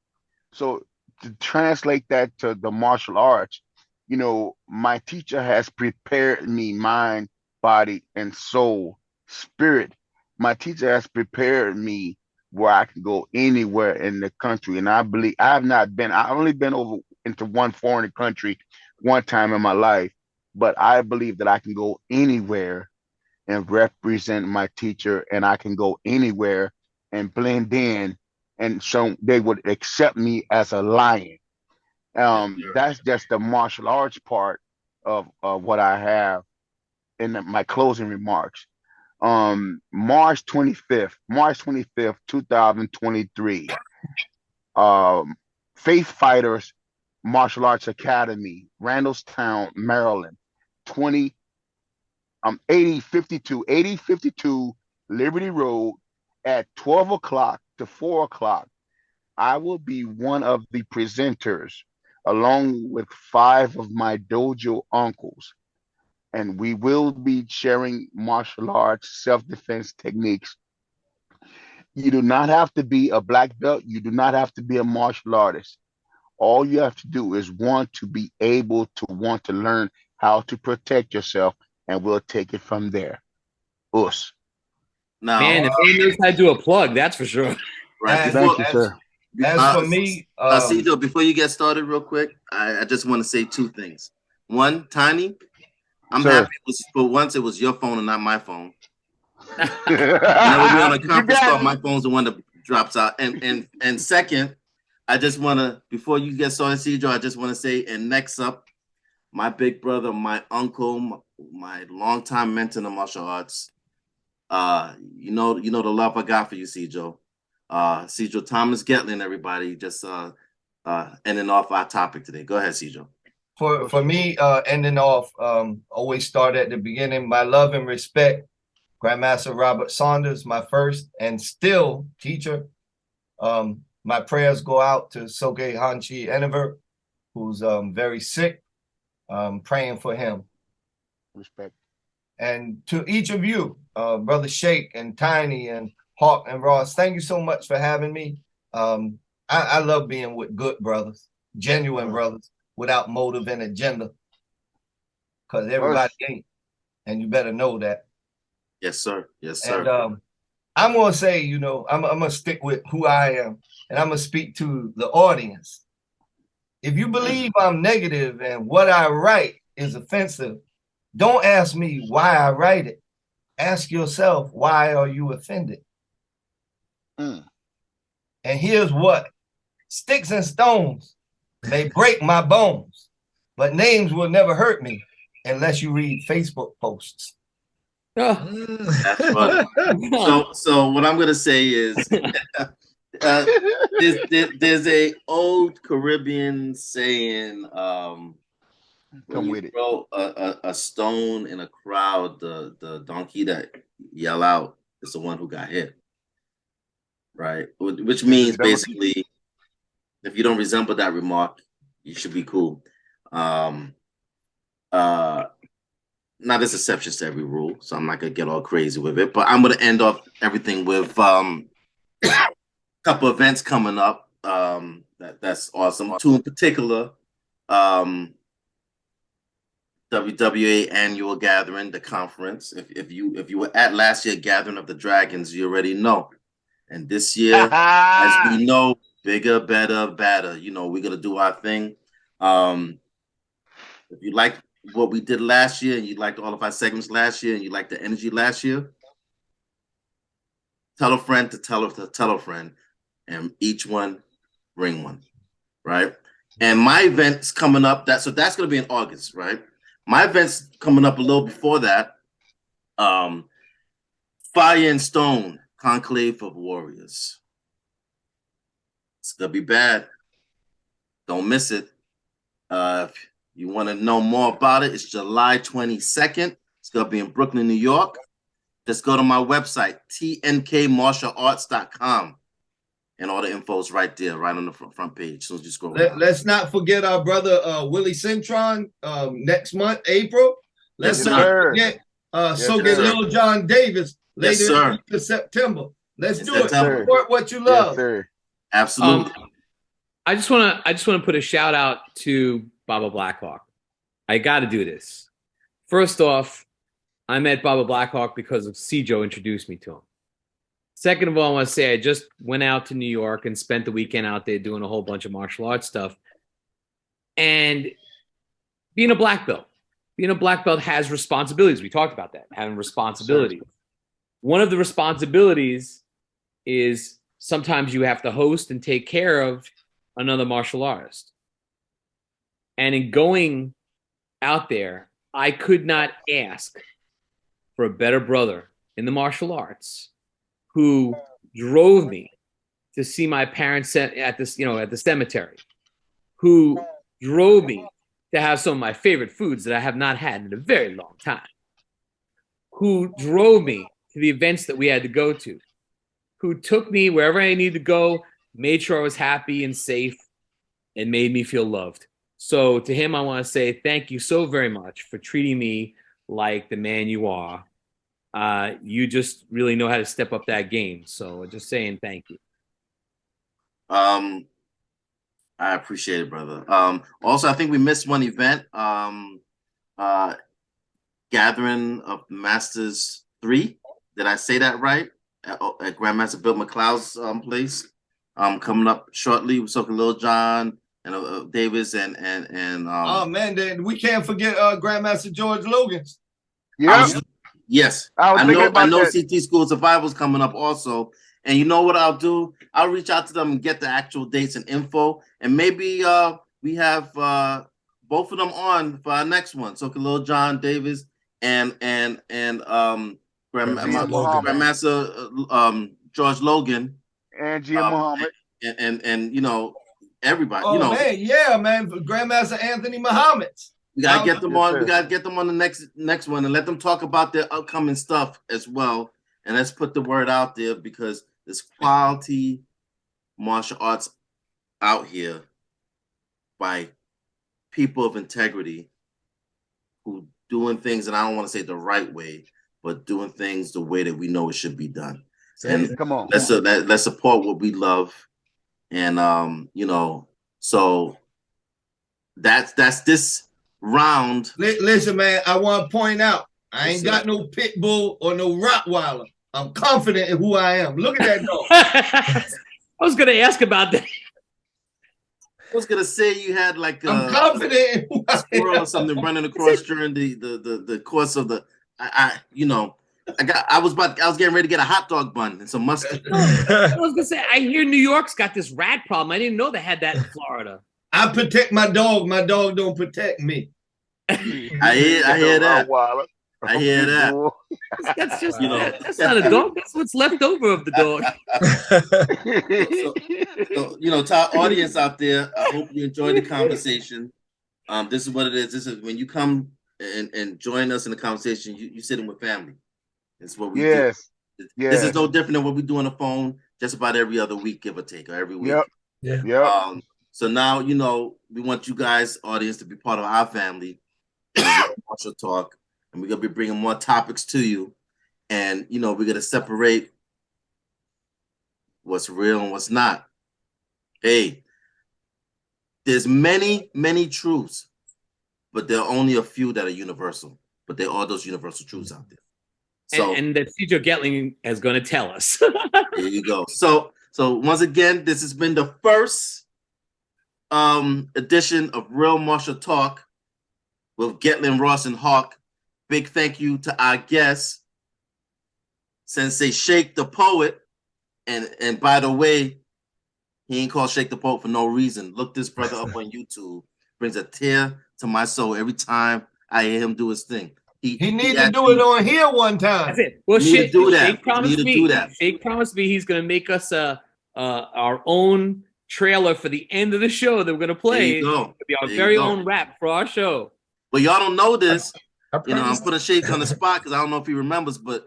So to translate that to the martial arts, my teacher has prepared me mind, body, and soul, spirit. My teacher has prepared me where I can go anywhere in the country. And I believe I've only been over into one foreign country one time in my life, but I believe that I can go anywhere and represent my teacher, and I can go anywhere and blend in, and so they would accept me as a lion. That's just the martial arts part of what I have in my closing remarks. March 25th, 2023. Um, Faith Fighters Martial Arts Academy, Randallstown, Maryland. 20 8052 Liberty Road at 12 o'clock to 4 o'clock. I will be one of the presenters along with 5 of my dojo uncles, and we will be sharing martial arts self-defense techniques. You do not have to be a black belt. You do not have to be a martial artist. All you have to do is want to be able to want to learn how to protect yourself, and we'll take it from there. Us. Now, Man, if he knows how to do a plug, that's for sure. right Thank you, sir. As for me, Sijo, before you get started, real quick, I just want to say 2 things. One, Tiny, I'm Sir. happy for once it was your phone and not my phone. Whenever we're on a conference call, my phone's the one that drops out. And second, I just want to, before you get started, Sijo, I just want to say, and next up, my big brother, my uncle, my longtime mentor in the martial arts. You know the love I got for you, Sijo. Sijo Thomas Gettling, everybody. Just ending off our topic today. Go ahead, Sijo. For me, ending off, always start at the beginning. My love and respect, Grandmaster Robert Saunders, my first and still teacher. My prayers go out to Soge Hanchi Enver, who's very sick. Praying for him. Respect. And to each of you, Brother Shake and Tiny and Hawk and Ross, thank you so much for having me. I love being with good brothers, genuine brothers, without motive and agenda. Because everybody ain't, and you better know that. Yes, sir. Yes, sir. And I'm going to say, I'm going to stick with who I am, and I'm going to speak to the audience. If you believe I'm negative and what I write is offensive, don't ask me why I write it. Ask yourself, why are you offended? And here's what. Sticks and stones may break my bones, but names will never hurt me unless you read Facebook posts. That's funny. So what I'm going to say is there's a old Caribbean saying, when you throw a stone in a crowd, the donkey that yell out is the one who got hit, right? Which means basically, if you don't resemble that remark, you should be cool. Now there's exceptions to every rule, so I'm not gonna get all crazy with it, but I'm gonna end off everything with a couple events coming up. That's awesome. 2 in particular. WWA annual gathering, the conference. If you were at last year's gathering of the Dragons, you already know. And this year, as we know, bigger, better, badder. We're gonna do our thing. If you like what we did last year, and you liked all of our segments last year, and you liked the energy last year, tell a friend to tell a friend, and each one bring one, right? And my event's coming up. So that's gonna be in August, right? My event's coming up a little before that. Fire and Stone, Conclave of Warriors. It's gonna be bad. Don't miss it. If you want to know more about it, it's July 22nd. It's gonna be in Brooklyn, New York. Just go to my website, tnkmartialarts.com. and all the info is right there, right on the front page. So just scroll down. Let's not forget our brother Willie Centron next month, April. Let's Yes, not sir. forget Yes, so get sir. Lil John Davis Yes, later sir. in the September. Let's In do it. September. Support what you Yes, love. sir. Absolutely. I just want to put a shout out to Baba BlackHawk. I got to do this. First off, I met Baba BlackHawk because of Sijo introduced me to him. Second of all, I want to say I just went out to New York and spent the weekend out there doing a whole bunch of martial arts stuff. And being a black belt has responsibilities. We talked about that, having responsibilities. Sure. One of the responsibilities is sometimes you have to host and take care of another martial artist. And in going out there, I could not ask for a better brother in the martial arts who drove me to see my parents at this, at the cemetery, who drove me to have some of my favorite foods that I have not had in a very long time, who drove me to the events that we had to go to, who took me wherever I needed to go, made sure I was happy and safe, and made me feel loved. So to him, I want to say thank you so very much for treating me like the man you are. You just really know how to step up that game. So just saying thank you. I appreciate it, brother. Also, I think we missed one event. Gathering of Masters 3. Did I say that right? At Grandmaster Bill McLeod's place. Coming up shortly. We're talking Lil John and Davis and oh man, then we can't forget Grandmaster George Logan's. Yeah. Yes, I know CT School Survival's coming up also. And you know what I'll do? I'll reach out to them and get the actual dates and info. And maybe we have both of them on for our next one. So Lil John Davis and Grandmaster George Logan. And Gia Muhammad. And everybody. Oh man, yeah, man. Grandmaster Anthony Muhammad. We gotta get them on. We gotta get them on the next one and let them talk about their upcoming stuff as well. And let's put the word out there because there's quality martial arts out here by people of integrity who doing things, and I don't want to say the right way, but doing things the way that we know it should be done. And come on, let's support what we love, and so that's this round. Listen, man, I want to point out, I ain't got no pit bull or no Rottweiler. I'm confident in who I am. Look at that dog. I was going to ask about that. I was going to say you had like I'm confident in who I squirrel am. or something running across during the course of the. I was getting ready to get a hot dog bun and some mustard. I was gonna say, I hear New York's got this rat problem. I didn't know they had that in Florida. I protect my dog. My dog don't protect me. I hear that. I hear that. That's just that's not a dog. That's what's left over of the dog. So, to our audience out there, I hope you enjoyed the conversation. This is what it is. This is when you come and join us in the conversation. You sitting with family. It's what we do. Yes. This is no different than what we do on the phone. Just about every other week, give or take, or every week. Yep. Yeah. Yep. So now we want you guys, audience, to be part of our family. Martial talk. And we're going to be bringing more topics to you. And, we're going to separate what's real and what's not. Hey, there's many, many truths, but there are only a few that are universal. But there are those universal truths out there. So, and that Sijo Gettling is going to tell us. There you go. So once again, this has been the first edition of Real Martial Talk with Gettling, Ross, and Hawk. Big thank you to our guest, Sensei Shake the Poet. And by the way, he ain't called Shake the Poet for no reason. Look this brother up on YouTube. Brings a tear to my soul every time I hear him do his thing. He needs to do it on here one time. That's it. Well, Shake promised me. That. Shake promised me he's going to make us our own trailer for the end of the show that we're going to play. It'll be our very own rap for our show. But y'all don't know this. I'm putting Shake on the spot because I don't know if he remembers, but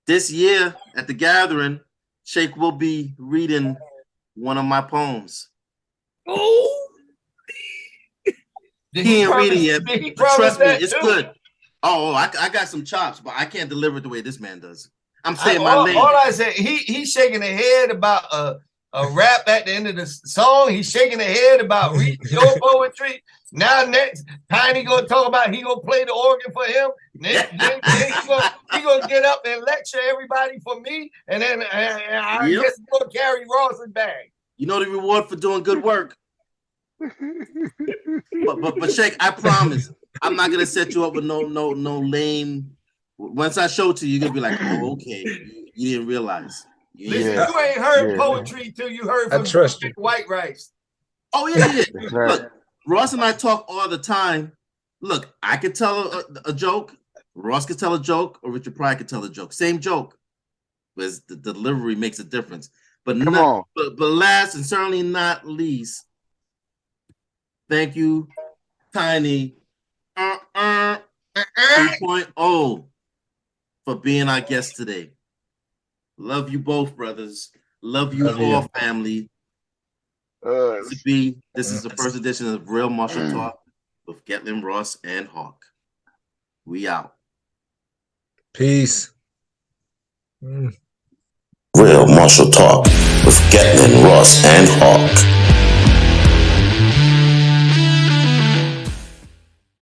this year at the gathering, Shake will be reading one of my poems. Oh, Did He ain't read it yet, did he but trust promise me, that it's too? good. I got some chops, but I can't deliver it the way this man does. I'm saying all lane. I said, he's shaking his head about a rap at the end of the song. He's shaking his head about reading your poetry. Now next, Tiny gonna talk about he gonna play the organ for him. Then he gonna get up and lecture everybody for me, and then I Yep. guess he's gonna carry Ross's bag. You know the reward for doing good work. But Shake, I promise, I'm not gonna set you up with no lame. Once I show it to you, you're gonna be like, oh, okay, you didn't realize. Listen, Yeah. you ain't heard Yeah. poetry till you heard I from trust you. White Rice. Oh yeah. That's right. Look, Ross and I talk all the time. Look, I could tell a joke. Ross could tell a joke, or Richard Pryor could tell a joke. Same joke, but the delivery makes a difference. But Come on. But last and certainly not least, thank you, Tiny 2.0, for being our guest today. Love you both, brothers. Love you all, family. This is the first edition of Real Martial Talk with Gettling, Ross, and Hawk. We out. Peace. Real Martial Talk with Gettling, Ross, and Hawk.